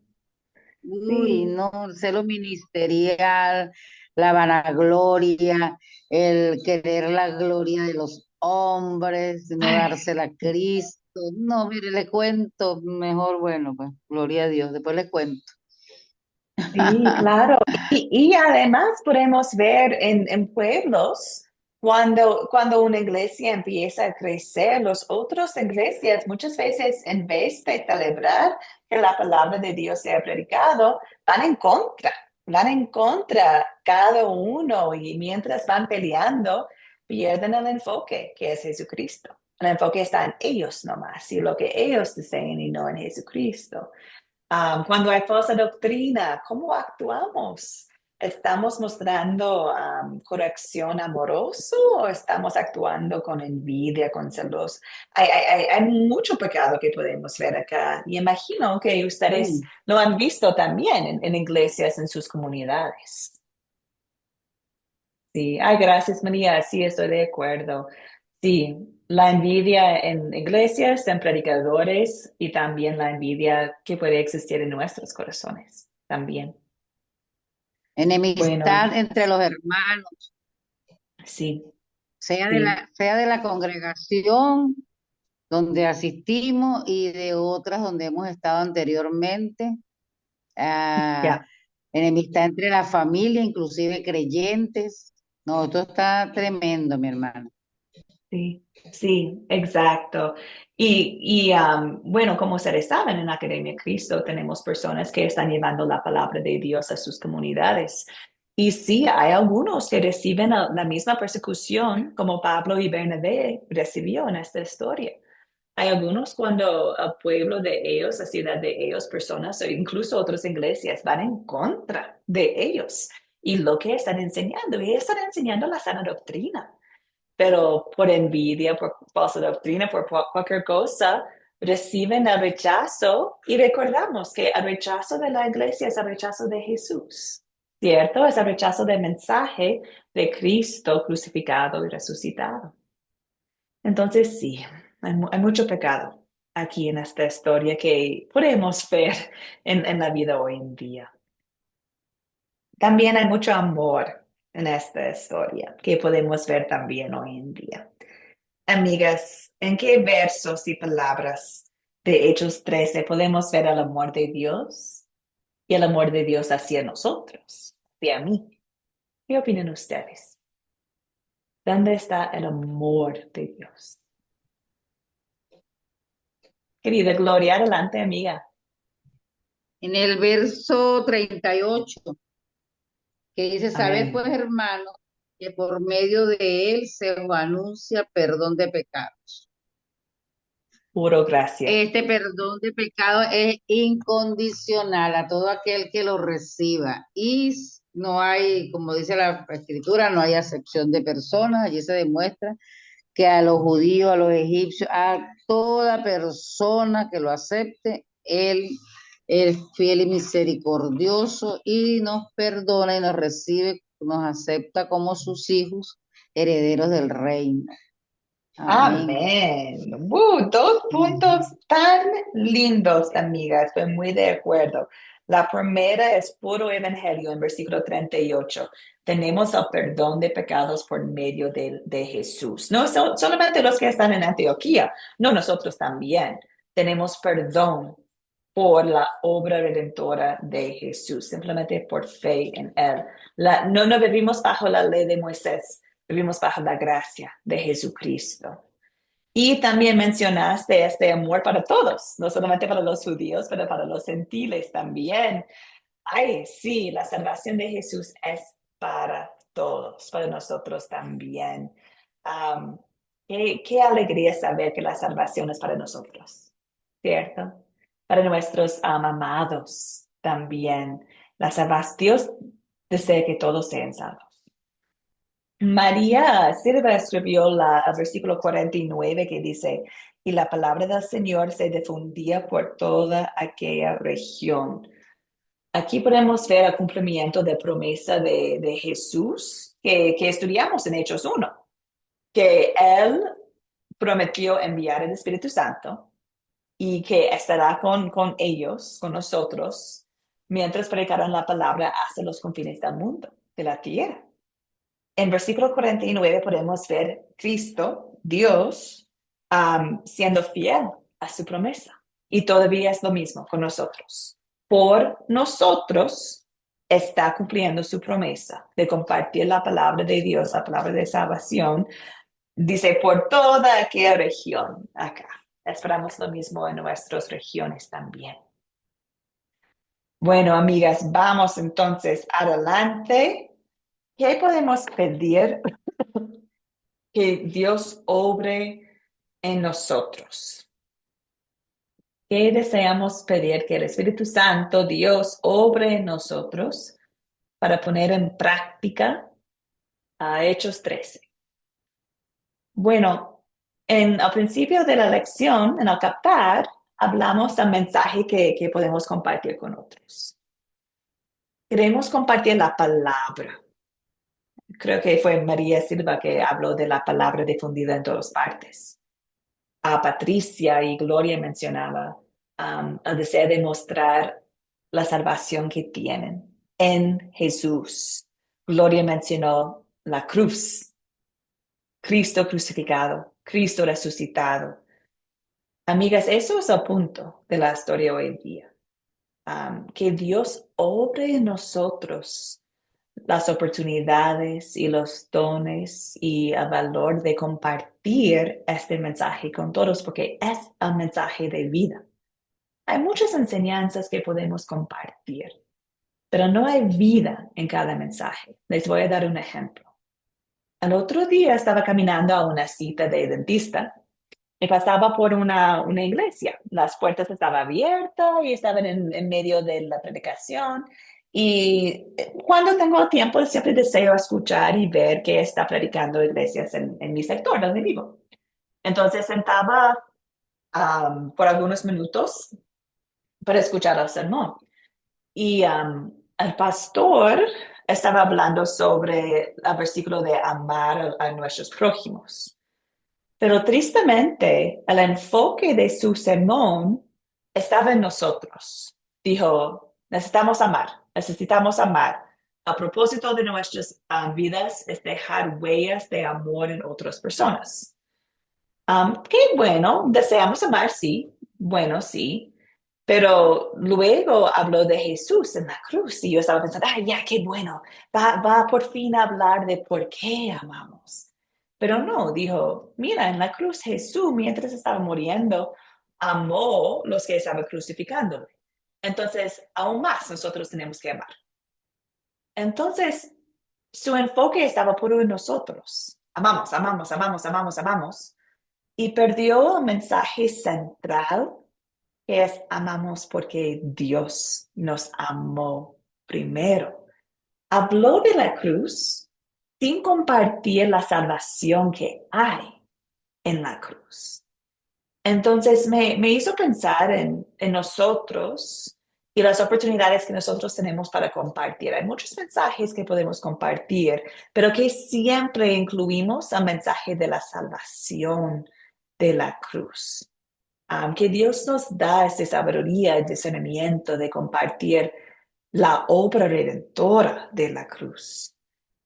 Uy, Sí. no, el celo ministerial, la vanagloria, el querer la gloria de los hombres, no Ay, dársela a Cristo. No, mire, le cuento, mejor, bueno, pues, gloria a Dios, después le cuento. sí, claro. Y además podemos ver en pueblos, cuando una iglesia empieza a crecer, las otras iglesias muchas veces en vez de celebrar que la palabra de Dios sea predicado, van en contra cada uno y mientras van peleando, pierden el enfoque que es Jesucristo. El enfoque está en ellos nomás y lo que ellos desean y no en Jesucristo. Cuando hay falsa doctrina, ¿cómo actuamos? ¿Estamos mostrando corrección amorosa o estamos actuando con envidia, con celos? Hay mucho pecado que podemos ver acá y imagino que ustedes Sí. lo han visto también en iglesias, en sus comunidades. Sí, ay, gracias, María. Sí, estoy de acuerdo. Sí, la envidia en iglesias, en predicadores y también la envidia que puede existir en nuestros corazones también. Bueno, Enemistad entre los hermanos, sí, sea de sí, la congregación donde asistimos y de otras donde hemos estado anteriormente. Ah, ya. enemistad entre la familia, inclusive creyentes. No, esto está tremendo, mi hermano. Sí, sí, exacto. Bueno, como ustedes saben, en la Academia Cristo tenemos personas que están llevando la palabra de Dios a sus comunidades. Y sí, hay algunos que reciben la misma persecución como Pablo y Bernabé recibió en esta historia. Hay algunos cuando el pueblo de ellos, la ciudad de ellos, personas o incluso otras iglesias van en contra de ellos y lo que están enseñando. Y están enseñando la sana doctrina, pero por envidia, por falsa doctrina, por cualquier cosa, reciben el rechazo y recordamos que el rechazo de la iglesia es el rechazo de Jesús, ¿cierto? Es el rechazo del mensaje de Cristo crucificado y resucitado. Entonces sí, hay mucho pecado aquí en esta historia que podemos ver en la vida hoy en día. También hay mucho amor en esta historia que podemos ver también hoy en día. Amigas, ¿en qué versos y palabras de Hechos 13 podemos ver el amor de Dios y el amor de Dios hacia nosotros, hacia mí? ¿Qué opinan ustedes? ¿Dónde está el amor de Dios? Querida Gloria, adelante, amiga. En el verso 38, que dice, sabed Amén. pues, hermanos, que por medio de él se os anuncia perdón de pecados. Puro gracia. Este perdón de pecado es incondicional a todo aquel que lo reciba. Y no hay, como dice la escritura, no hay acepción de personas. Allí se demuestra que a los judíos, a los egipcios, a toda persona que lo acepte, él es fiel y misericordioso y nos perdona y nos recibe, nos acepta como sus hijos, herederos del reino. Amén. Amén. Dos puntos tan lindos, amiga. Estoy muy de acuerdo. La primera es puro evangelio en versículo 38. Tenemos el perdón de pecados por medio de Jesús. No solamente los que están en Antioquía, no, nosotros también tenemos perdón por la obra redentora de Jesús, simplemente por fe en Él. No vivimos bajo la ley de Moisés. Vivimos bajo la gracia de Jesucristo. Y también mencionaste este amor para todos, no solamente para los judíos, pero para los gentiles también. Ay, sí, la salvación de Jesús es para todos, para nosotros también. Am, qué alegría saber que la salvación es para nosotros, ¿cierto? Para nuestros amados también. La salvación, Dios desea que todos sean salvos. María Silva escribió el versículo 49 que dice, y la palabra del Señor se difundía por toda aquella región. Aquí podemos ver el cumplimiento de promesa de Jesús que estudiamos en Hechos 1, que Él prometió enviar el Espíritu Santo y que estará con ellos, con nosotros, mientras predicaron la palabra hasta los confines del mundo, de la tierra. En versículo 49 podemos ver Cristo, Dios, siendo fiel a su promesa. Y todavía es lo mismo con nosotros. Por nosotros está cumpliendo su promesa de compartir la palabra de Dios, la palabra de salvación. Dice, por toda aquella región acá. Esperamos lo mismo en nuestras regiones también. Bueno, amigas, vamos entonces adelante. ¿Qué podemos pedir que Dios obre en nosotros? ¿Qué deseamos pedir? Que el Espíritu Santo, Dios, obre en nosotros para poner en práctica a Hechos 13. Bueno, al principio de la lección, en el captar, hablamos del mensaje que podemos compartir con otros. Queremos compartir la palabra. Creo que fue María Silva que habló de la palabra difundida en todas partes. A Patricia y Gloria mencionaba el deseo de mostrar la salvación que tienen en Jesús. Gloria mencionó la cruz, Cristo crucificado, Cristo resucitado. Amigas, eso es el punto de la historia hoy en día. Que Dios obre en nosotros las oportunidades y los dones y el valor de compartir este mensaje con todos, porque es el mensaje de vida. Hay muchas enseñanzas que podemos compartir, pero no hay vida en cada mensaje. Les voy a dar un ejemplo. El otro día estaba caminando a una cita de dentista y pasaba por una iglesia. Las puertas estaban abiertas y estaban en medio de la predicación. Y cuando tengo tiempo, siempre deseo escuchar y ver qué está predicando iglesias en mi sector donde vivo. Entonces sentaba por algunos minutos para escuchar el sermón. Y el pastor estaba hablando sobre el versículo de amar a nuestros prójimos. Pero tristemente, el enfoque de su sermón estaba en nosotros. Dijo, necesitamos amar, necesitamos amar. A propósito de nuestras vidas es dejar huellas de amor en otras personas. Qué bueno, deseamos amar, sí, bueno, sí, pero luego habló de Jesús en la cruz y yo estaba pensando, ay, ya, qué bueno, va por fin a hablar de por qué amamos. Pero no, dijo, mira, en la cruz Jesús, mientras estaba muriendo, amó los que estaban crucificándole. Entonces, aún más nosotros tenemos que amar. Entonces, su enfoque estaba puro en nosotros. Amamos, amamos, amamos, amamos, amamos. Y perdió el mensaje central, que es amamos porque Dios nos amó primero. Habló de la cruz sin compartir la salvación que hay en la cruz. Entonces me hizo pensar en nosotros y las oportunidades que nosotros tenemos para compartir. Hay muchos mensajes que podemos compartir, pero que siempre incluimos el mensaje de la salvación de la cruz. Que Dios nos da esa sabiduría y discernimiento de compartir la obra redentora de la cruz,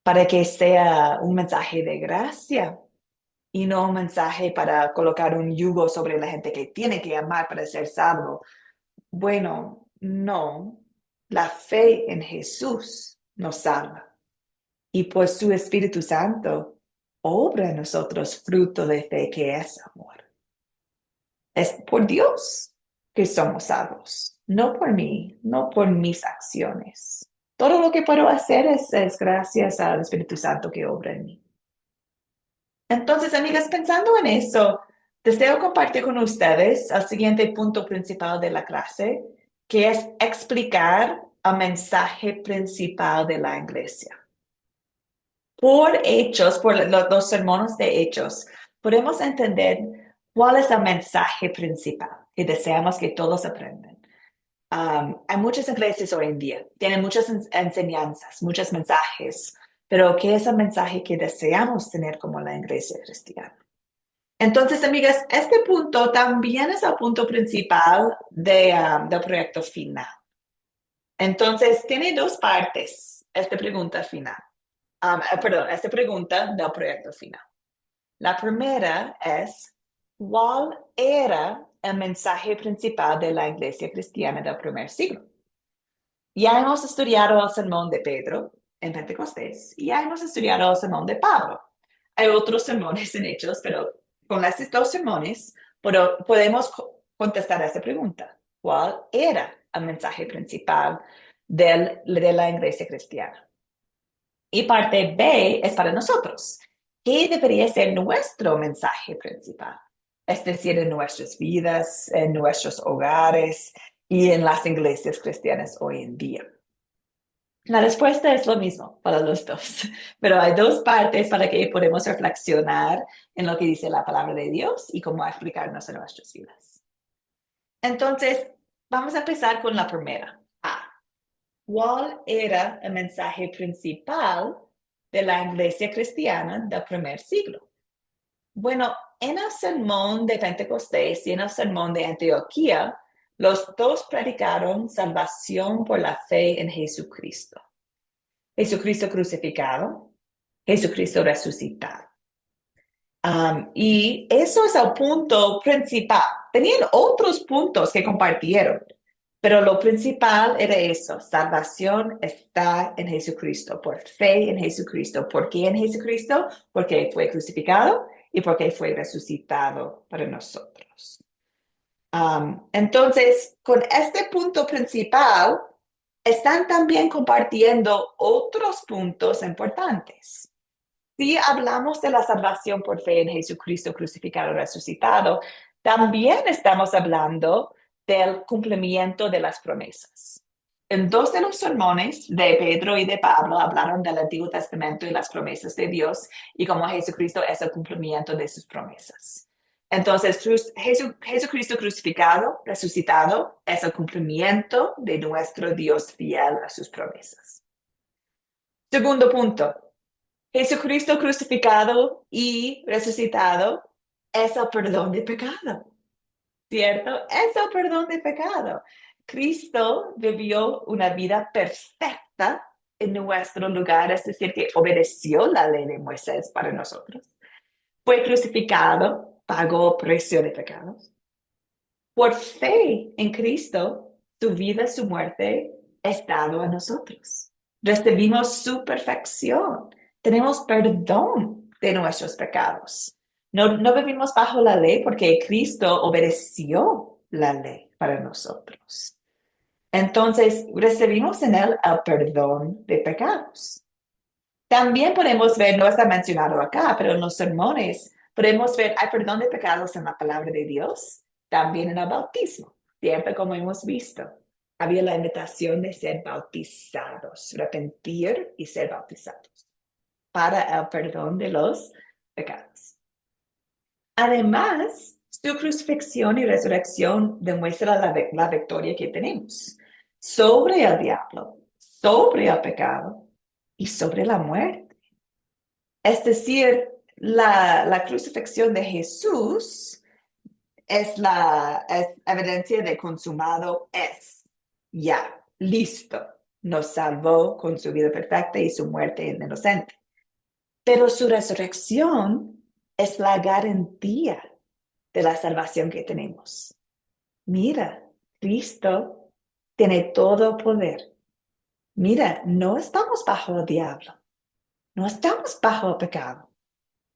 para que sea un mensaje de gracia y no un mensaje para colocar un yugo sobre la gente que tiene que amar para ser salvo. Bueno, no. La fe en Jesús nos salva. Y por su Espíritu Santo, obra en nosotros fruto de fe que es amor. Es por Dios que somos salvos, no por mí, no por mis acciones. Todo lo que puedo hacer es gracias al Espíritu Santo que obra en mí. Entonces, amigas, pensando en eso, deseo compartir con ustedes el siguiente punto principal de la clase, que es explicar el mensaje principal de la iglesia. Por Hechos, por los sermones de Hechos, podemos entender cuál es el mensaje principal que deseamos que todos aprendan. Hay muchas iglesias hoy en día, tienen muchas enseñanzas, muchos mensajes, pero ¿qué es el mensaje que deseamos tener como la iglesia cristiana? Entonces, amigas, este punto también es el punto principal del proyecto final. Entonces, tiene dos partes esta pregunta final. Esta pregunta del proyecto final. La primera es, ¿cuál era el mensaje principal de la iglesia cristiana del primer siglo? Ya hemos estudiado el sermón de Pedro en Pentecostés y ya hemos estudiado el sermón de Pablo. Hay otros sermones en Hechos, pero con estos dos sermones podemos contestar esta pregunta. ¿Cuál era el mensaje principal de la iglesia cristiana? Y parte B es para nosotros. ¿Qué debería ser nuestro mensaje principal? Es decir, en nuestras vidas, en nuestros hogares y en las iglesias cristianas hoy en día. La respuesta es lo mismo para los dos, pero hay dos partes para que podamos reflexionar en lo que dice la palabra de Dios y cómo aplicarnos en nuestras vidas. Entonces, vamos a empezar con la primera. ¿Cuál era el mensaje principal de la iglesia cristiana del primer siglo? Bueno, en el sermón de Pentecostés y en el sermón de Antioquía, los dos predicaron salvación por la fe en Jesucristo. Jesucristo crucificado, Jesucristo resucitado. Y eso es el punto principal. Tenían otros puntos que compartieron, pero lo principal era eso. Salvación está en Jesucristo, por fe en Jesucristo. ¿Por qué en Jesucristo? Porque fue crucificado y porque fue resucitado para nosotros. Entonces, con este punto principal, están también compartiendo otros puntos importantes. si hablamos de la salvación por fe en Jesucristo crucificado y resucitado, también estamos hablando del cumplimiento de las promesas. En dos de los sermones de Pedro y de Pablo hablaron del Antiguo Testamento y las promesas de Dios y cómo Jesucristo es el cumplimiento de sus promesas. Entonces, Jesucristo crucificado, resucitado, es el cumplimiento de nuestro Dios fiel a sus promesas. Segundo punto, Jesucristo crucificado y resucitado es el perdón de pecado, ¿cierto? Es el perdón de pecado. Cristo vivió una vida perfecta en nuestro lugar, es decir, que obedeció la ley de Moisés para nosotros. Fue crucificado, pagó precio de pecados. Por fe en Cristo, su vida, su muerte, es dado a nosotros. Recibimos su perfección. Tenemos perdón de nuestros pecados. No vivimos bajo la ley porque Cristo obedeció la ley para nosotros. Entonces, recibimos en él el perdón de pecados. También podemos ver, no está mencionado acá, pero en los sermones podemos ver, hay perdón de pecados en la palabra de Dios, también en el bautismo, siempre como hemos visto. Había la invitación de ser bautizados, arrepentir y ser bautizados para el perdón de los pecados. Además, su crucifixión y resurrección demuestra la victoria que tenemos sobre el diablo, sobre el pecado y sobre la muerte. Es decir, la crucifixión de Jesús es evidencia de consumado, es ya, listo. Nos salvó con su vida perfecta y su muerte inocente. Pero su resurrección es la garantía de la salvación que tenemos. Mira, Cristo tiene todo poder. Mira, no estamos bajo el diablo. No estamos bajo el pecado.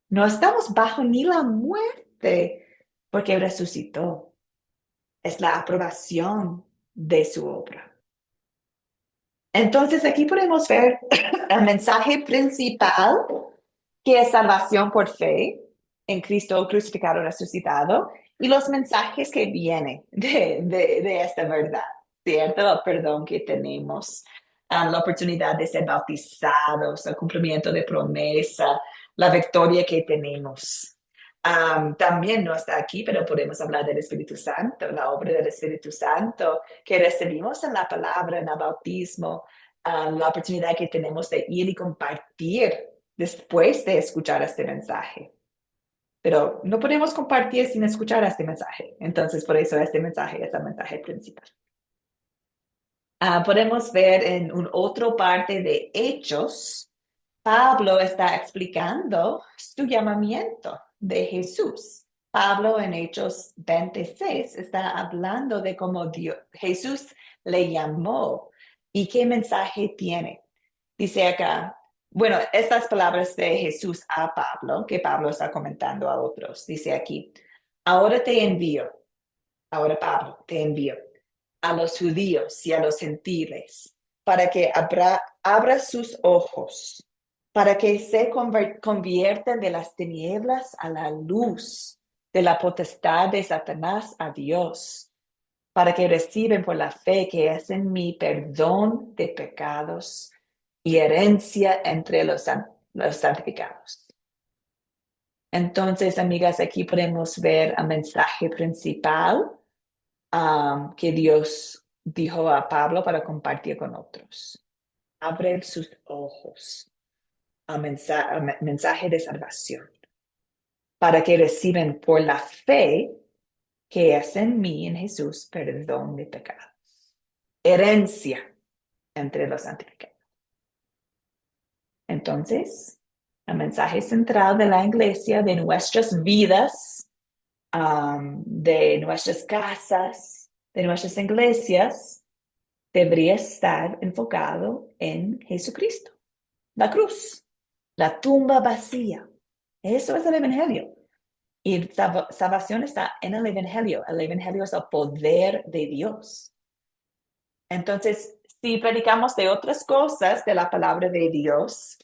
No estamos bajo ni la muerte porque resucitó. Es la aprobación de su obra. Entonces aquí podemos ver el mensaje principal, que es salvación por fe en Cristo crucificado y resucitado, y los mensajes que vienen de esta verdad, ¿cierto? El perdón que tenemos, la oportunidad de ser bautizados, el cumplimiento de promesa, la victoria que tenemos. También no está aquí, pero podemos hablar del Espíritu Santo, la obra del Espíritu Santo que recibimos en la palabra, en el bautismo, la oportunidad que tenemos de ir y compartir después de escuchar este mensaje. Pero no podemos compartir sin escuchar este mensaje. Entonces, por eso este mensaje es el mensaje principal. Podemos ver en una otra parte de Hechos, Pablo está explicando su llamamiento de Jesús. Pablo en Hechos 26 está hablando de cómo Jesús le llamó y qué mensaje tiene. Dice acá, bueno, estas palabras de Jesús a Pablo, que Pablo está comentando a otros, dice aquí, ahora te envío, ahora Pablo te envío a los judíos y a los gentiles para que abra sus ojos, para que se conviertan de las tinieblas a la luz, de la potestad de Satanás a Dios, para que reciben por la fe que es en mí perdón de pecados y herencia entre los santificados. Entonces, amigas, aquí podemos ver el mensaje principal que Dios dijo a Pablo para compartir con otros. Abre sus ojos al mensaje de salvación, para que reciban por la fe que es en mí, en Jesús, perdón de pecados. Herencia entre los santificados. Entonces, el mensaje central de la iglesia, de nuestras vidas, de nuestras casas, de nuestras iglesias, debería estar enfocado en Jesucristo, la cruz, la tumba vacía. Eso es el Evangelio. Y salvación está en el Evangelio. El Evangelio es el poder de Dios. Entonces, si predicamos de otras cosas de la palabra de Dios,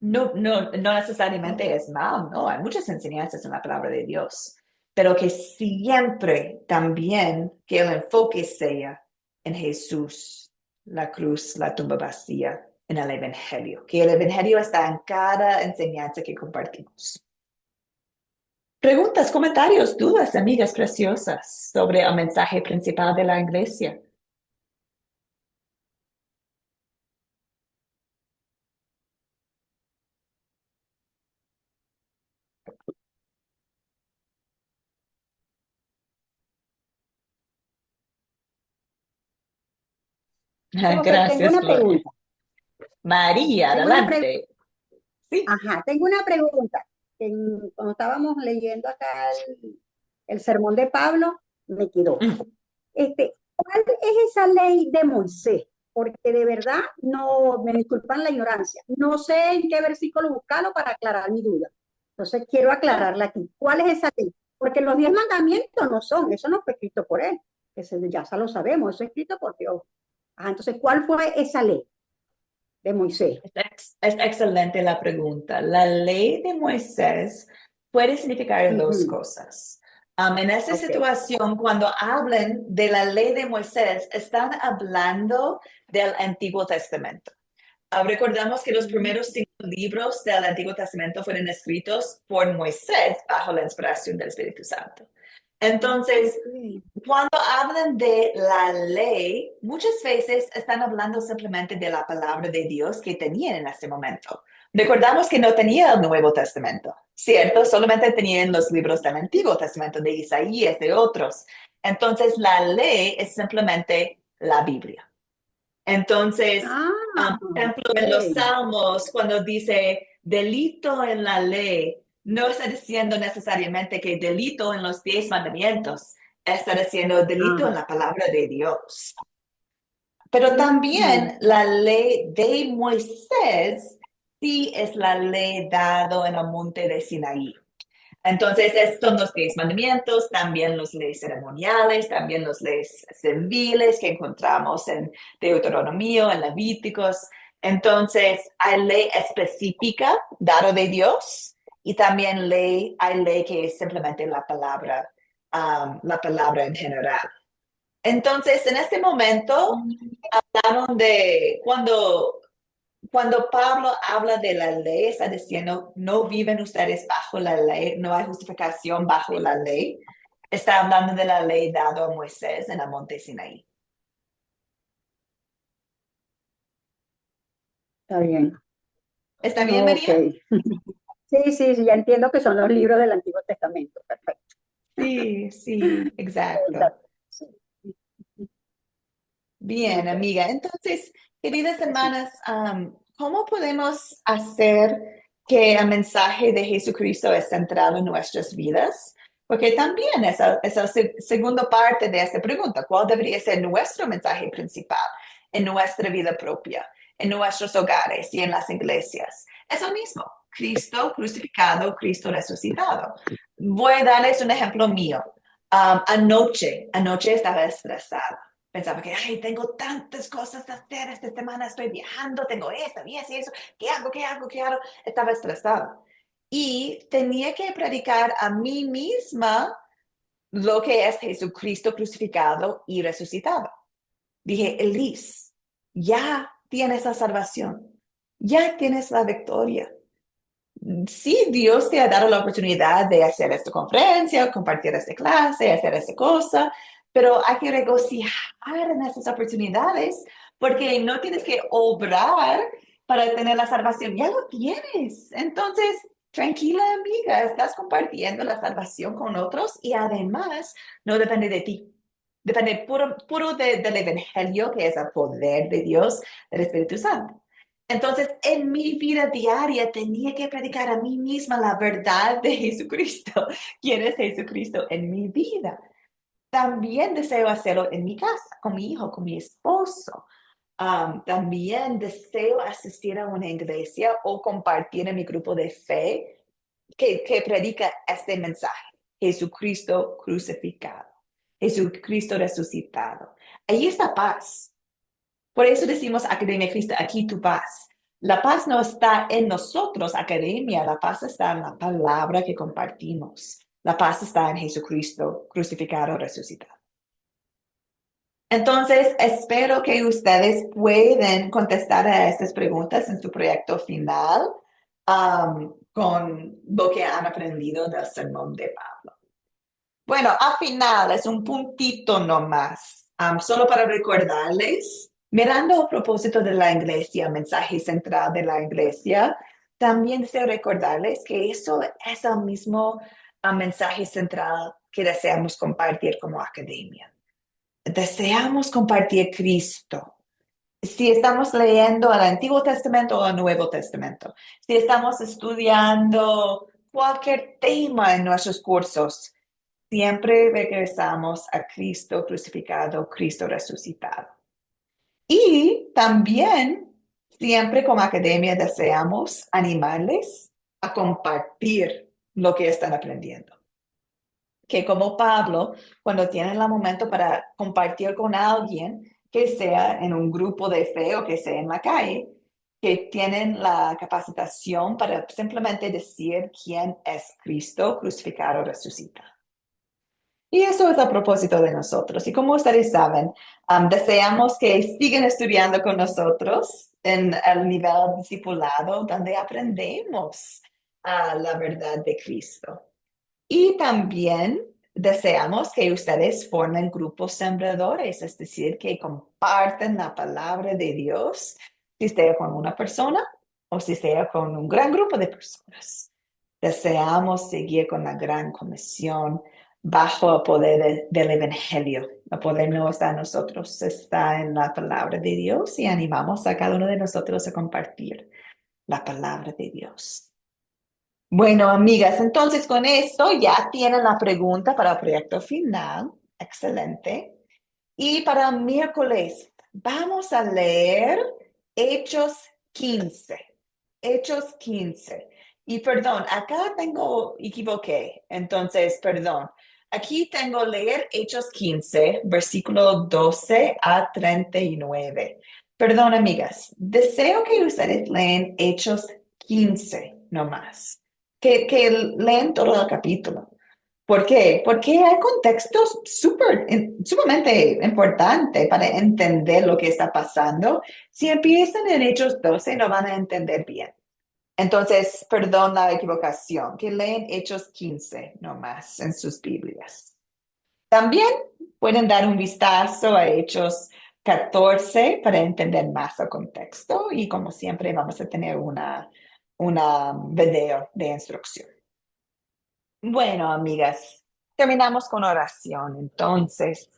no necesariamente es mal, ¿no? Hay muchas enseñanzas en la palabra de Dios, pero que siempre también que el enfoque sea en Jesús, la cruz, la tumba vacía, en el Evangelio, que el Evangelio está en cada enseñanza que compartimos. Preguntas, comentarios, dudas, amigas preciosas, sobre el mensaje principal de la iglesia. Profe, tengo Gracias, una Gloria. pregunta. María, Tengo una pre- adelante. Sí. Ajá, tengo una pregunta. Cuando estábamos leyendo acá el sermón de Pablo, me quedó. Mm. ¿Cuál es esa ley de Moisés? Porque de verdad no, me disculpan la ignorancia, no sé en qué versículo buscarlo para aclarar mi duda. Entonces quiero aclararla aquí. ¿Cuál es esa ley? Porque los 10 mandamientos no son, eso no fue escrito por él, ya lo sabemos, eso es escrito por Dios. Ajá, entonces, ¿cuál fue esa ley de Moisés? Es excelente la pregunta. La ley de Moisés puede significar dos Ujú, cosas. En esta ok. situación, cuando hablan de la ley de Moisés, están hablando del Antiguo Testamento. Recordamos que los primeros 5 libros del Antiguo Testamento fueron escritos por Moisés bajo la inspiración del Espíritu Santo. Entonces, Ok. cuando hablan de la ley, muchas veces están hablando simplemente de la palabra de Dios que tenían en este momento. Recordamos que no tenía el Nuevo Testamento, ¿cierto? Solamente tenían los libros del Antiguo Testamento, de Isaías, de otros. Entonces, la ley es simplemente la Biblia. Entonces, Ah, por ejemplo, en los ok. Salmos, cuando dice delito en la ley, no está diciendo necesariamente que delito en los 10 mandamientos, está diciendo delito en Ajá. la palabra de Dios. Pero Mm, también la ley de Moisés sí es la ley dado en el monte de Sinaí. Entonces, estos son los 10 mandamientos, también los leyes ceremoniales, también los leyes civiles que encontramos en Deuteronomio, en Levíticos. Entonces, hay ley específica dada de Dios y también hay ley que es simplemente la palabra en general. Entonces, en este momento, hablaron de cuando Pablo habla de la ley, está diciendo, no viven ustedes bajo la ley, no hay justificación bajo la ley. Está hablando de la ley dada a Moisés en el monte Sinaí. está bien. ¿Está bien, Ok. María? Sí, sí, sí, ya entiendo que son los libros del Antiguo Testamento. Perfecto. Sí, sí, exacto. Exacto. Sí. Bien, Ok. amiga. Entonces, queridas Sí. hermanas, ¿cómo podemos hacer que el mensaje de Jesucristo es central en nuestras vidas? Porque también es la segunda parte de esta pregunta. ¿Cuál debería ser nuestro mensaje principal en nuestra vida propia, en nuestros hogares y en las iglesias? Es lo mismo. Cristo crucificado, Cristo resucitado. Voy a darles un ejemplo mío. Anoche estaba estresada. Pensaba que, ay, tengo tantas cosas que hacer esta semana, estoy viajando, tengo esto y eso y eso, ¿qué hago, qué hago, qué hago? Estaba estresada. Y tenía que predicar a mí misma lo que es Jesucristo crucificado y resucitado. Dije, Elise, ya tienes la salvación, ya tienes la victoria. Sí, Dios te ha dado la oportunidad de hacer esta conferencia, compartir esta clase, hacer esta cosa, pero hay que regocijar en esas oportunidades porque no tienes que obrar para tener la salvación, ya lo tienes. Entonces, tranquila amiga, estás compartiendo la salvación con otros y además no depende de ti. Depende puro del Evangelio, que es el poder de Dios, del Espíritu Santo. Entonces, en mi vida diaria tenía que predicar a mí misma la verdad de Jesucristo. ¿Quién es Jesucristo en mi vida? También deseo hacerlo en mi casa, con mi hijo, con mi esposo. También deseo asistir a una iglesia o compartir en mi grupo de fe que predica este mensaje. Jesucristo crucificado. Jesucristo resucitado. Ahí está paz. Por eso decimos Academia Cristo, aquí tu paz. La paz no está en nosotros, academia, la paz está en la palabra que compartimos. La paz está en Jesucristo crucificado, resucitado. Entonces, espero que ustedes puedan contestar a estas preguntas en su proyecto final con lo que han aprendido del sermón de Pablo. Bueno, al final es un puntito nomás, solo para recordarles, mirando el propósito de la iglesia, mensaje central de la iglesia, también deseo recordarles que eso es el mismo mensaje central que deseamos compartir como academia. Deseamos compartir Cristo. Si estamos leyendo el Antiguo Testamento o el Nuevo Testamento, si estamos estudiando cualquier tema en nuestros cursos, siempre regresamos a Cristo crucificado, Cristo resucitado. Y también, siempre como academia deseamos animarles a compartir lo que están aprendiendo. Que como Pablo, cuando tienen el momento para compartir con alguien, que sea en un grupo de fe o que sea en la calle, que tienen la capacitación para simplemente decir quién es Cristo crucificado, resucitado. Y eso es a propósito de nosotros. Y como ustedes saben, deseamos que sigan estudiando con nosotros en el nivel discipulado, donde aprendemos la verdad de Cristo. Y también deseamos que ustedes formen grupos sembradores, es decir, que comparten la palabra de Dios, si sea con una persona o si sea con un gran grupo de personas. Deseamos seguir con la gran comisión bajo el poder del Evangelio. El poder no está en nosotros, está en la palabra de Dios y animamos a cada uno de nosotros a compartir la palabra de Dios. Bueno, amigas, entonces con esto ya tienen la pregunta para el proyecto final. Excelente. Y para miércoles vamos a leer Hechos 15. Hechos 15. Y perdón, acá equivoqué. Entonces, perdón. Aquí tengo leer Hechos 15, versículo 12 a 39. Perdón, amigas. Deseo que ustedes leen Hechos 15 nomás. Que leen todo el capítulo. ¿Por qué? Porque hay contextos sumamente importantes para entender lo que está pasando. Si empiezan en Hechos 12, no van a entender bien. Entonces, perdón la equivocación, que leen Hechos 15 nomás en sus Biblias. También pueden dar un vistazo a Hechos 14 para entender más el contexto y como siempre vamos a tener una video de instrucción. Bueno, amigas, terminamos con oración. Entonces,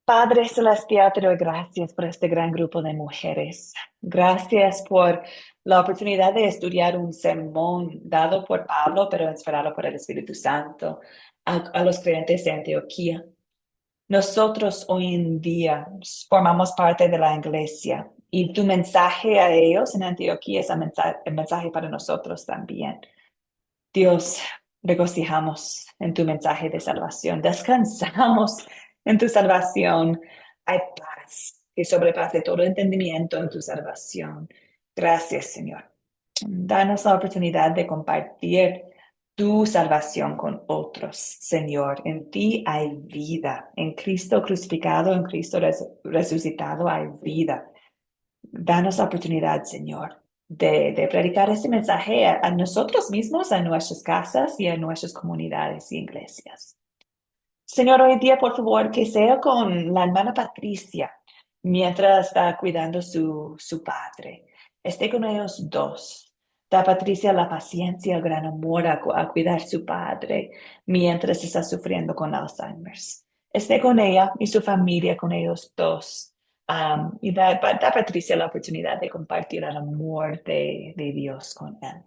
Padre Celestial, te doy gracias por este gran grupo de mujeres. Gracias por la oportunidad de estudiar un sermón dado por Pablo, pero inspirado por el Espíritu Santo a los creyentes de Antioquía. Nosotros hoy en día formamos parte de la iglesia y tu mensaje a ellos en Antioquía es el mensaje para nosotros también. Dios, regocijamos en tu mensaje de salvación, descansamos en tu salvación. Hay paz que sobrepase todo entendimiento en tu salvación. Gracias, Señor. Danos la oportunidad de compartir tu salvación con otros, Señor. En ti hay vida. En Cristo crucificado, en Cristo resucitado hay vida. Danos la oportunidad, Señor, de predicar este mensaje a nosotros mismos, a nuestras casas y a nuestras comunidades y iglesias. Señor, hoy día, por favor, que sea con la hermana Patricia, mientras está cuidando su padre. Esté con ellos dos. Da a Patricia la paciencia, el gran amor a cuidar su padre mientras está sufriendo con Alzheimer's. Esté con ella y su familia, con ellos dos. Y da a Patricia la oportunidad de compartir el amor de Dios con él.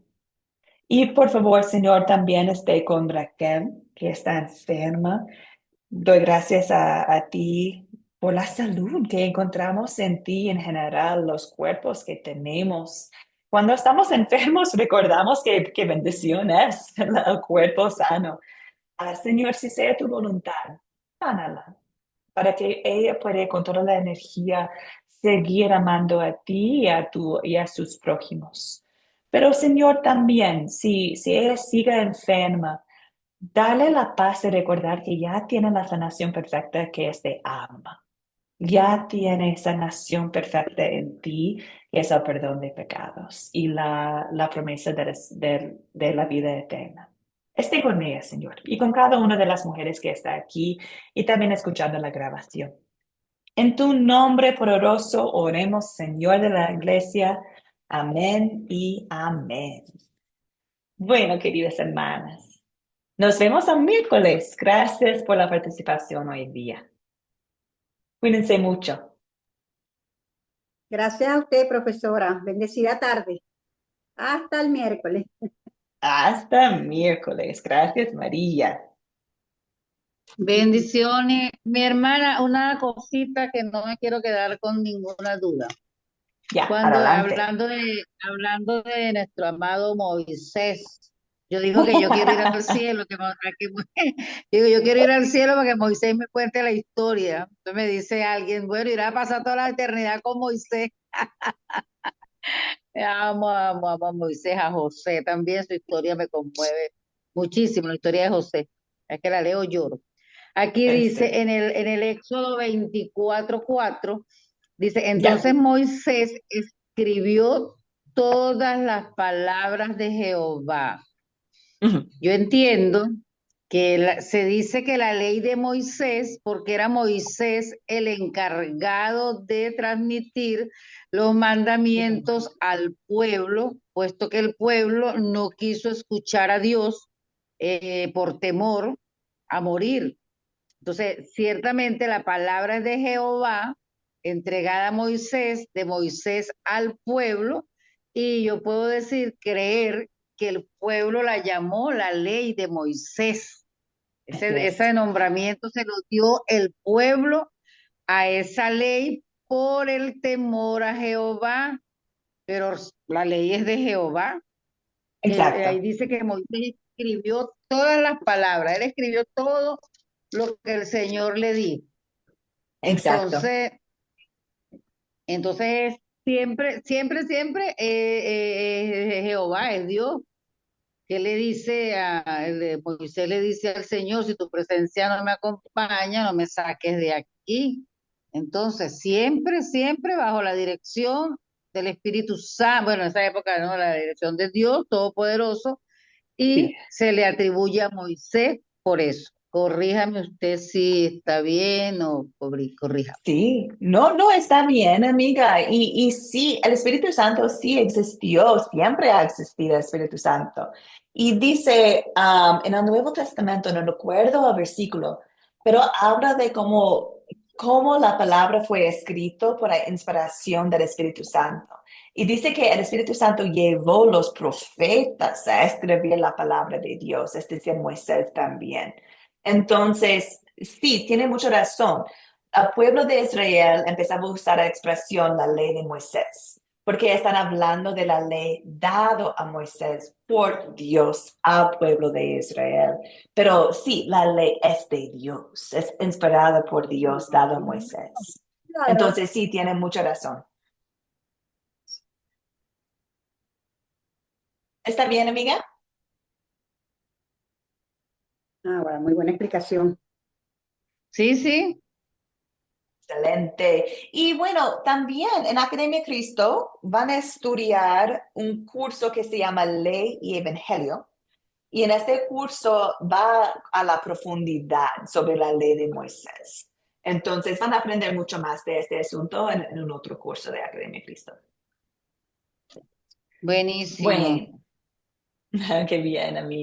Y por favor, Señor, también esté con Raquel, que está enferma. Doy gracias a ti por la salud que encontramos en ti en general, los cuerpos que tenemos. Cuando estamos enfermos, recordamos que bendición es el cuerpo sano. Señor, si sea tu voluntad, sánala. para que ella pueda con toda la energía seguir amando a ti y a sus prójimos. Pero Señor, también, si ella sigue enferma, dale la paz de recordar que ya tiene la sanación perfecta que es de alma. Ya tiene sanación perfecta en ti, que es el perdón de pecados y la promesa de la vida eterna. Esté con ella, Señor, y con cada una de las mujeres que está aquí y también escuchando la grabación. En tu nombre poderoso oremos, Señor de la iglesia. Amén y amén. Bueno, queridas hermanas, nos vemos el miércoles. Gracias por la participación hoy día. Cuídense mucho. Gracias a usted, profesora. Bendecida tarde. Hasta el miércoles. Hasta miércoles. Gracias, María. Bendiciones. Mi hermana, una cosita que no me quiero quedar con ninguna duda. Ya, Cuando adelante. hablando de nuestro amado Moisés, yo digo que yo quiero ir al cielo, digo, yo quiero ir al cielo para que Moisés me cuente la historia. Entonces me dice alguien, bueno, irá a pasar toda la eternidad con Moisés. Amo, amo, amo a Moisés, a José también, su historia me conmueve muchísimo, la historia de José. Es que la leo lloro. Aquí dice Sí. en el Éxodo 24:4, dice, Ya. entonces Moisés escribió todas las palabras de Jehová. Ujú. Yo entiendo que se dice que la ley de Moisés, porque era Moisés el encargado de transmitir los mandamientos al pueblo, puesto que el pueblo no quiso escuchar a Dios por temor a morir. Entonces, ciertamente la palabra es de Jehová, entregada a Moisés, de Moisés al pueblo, y yo puedo decir, creer que el pueblo la llamó la ley de Moisés. Así Ese es. nombramiento se lo dio el pueblo a esa ley por el temor a Jehová, pero la ley es de Jehová. Ahí Exacto. dice que Moisés escribió todas las palabras, él escribió todo lo que el Señor le dijo. Exacto. Entonces, entonces siempre, siempre, siempre Jehová es Dios. Que le dice Moisés le dice al Señor, si tu presencia no me acompaña, no me saques de aquí. Entonces, siempre, siempre bajo la dirección del Espíritu Santo, bueno, en esa época, ¿no? La dirección de Dios Todopoderoso, Sí. y se le atribuye a Moisés por eso. Corríjame usted si está bien o corrija. Sí, no, no está bien, amiga. Y sí, el Espíritu Santo sí existió, siempre ha existido el Espíritu Santo. Y dice en el Nuevo Testamento, no recuerdo el versículo, pero habla de cómo la palabra fue escrito por la inspiración del Espíritu Santo. Y dice que el Espíritu Santo llevó los profetas a escribir la palabra de Dios, es decir, Moisés también. Entonces, sí, tiene mucha razón. El pueblo de Israel empezaba a usar la expresión la ley de Moisés, porque están hablando de la ley dado a Moisés por Dios al pueblo de Israel. Pero sí, la ley es de Dios, es inspirada por Dios, dado a Moisés. Claro. Entonces sí, tiene mucha razón. ¿Está bien, amiga? Ah, bueno, muy buena explicación. Sí, sí. Excelente. Y bueno, también en Academia Cristo van a estudiar un curso que se llama Ley y Evangelio. Y en este curso va a la profundidad sobre la ley de Moisés. Entonces van a aprender mucho más de este asunto en un otro curso de Academia Cristo. Buenísimo. Bueno, qué bien, amigo.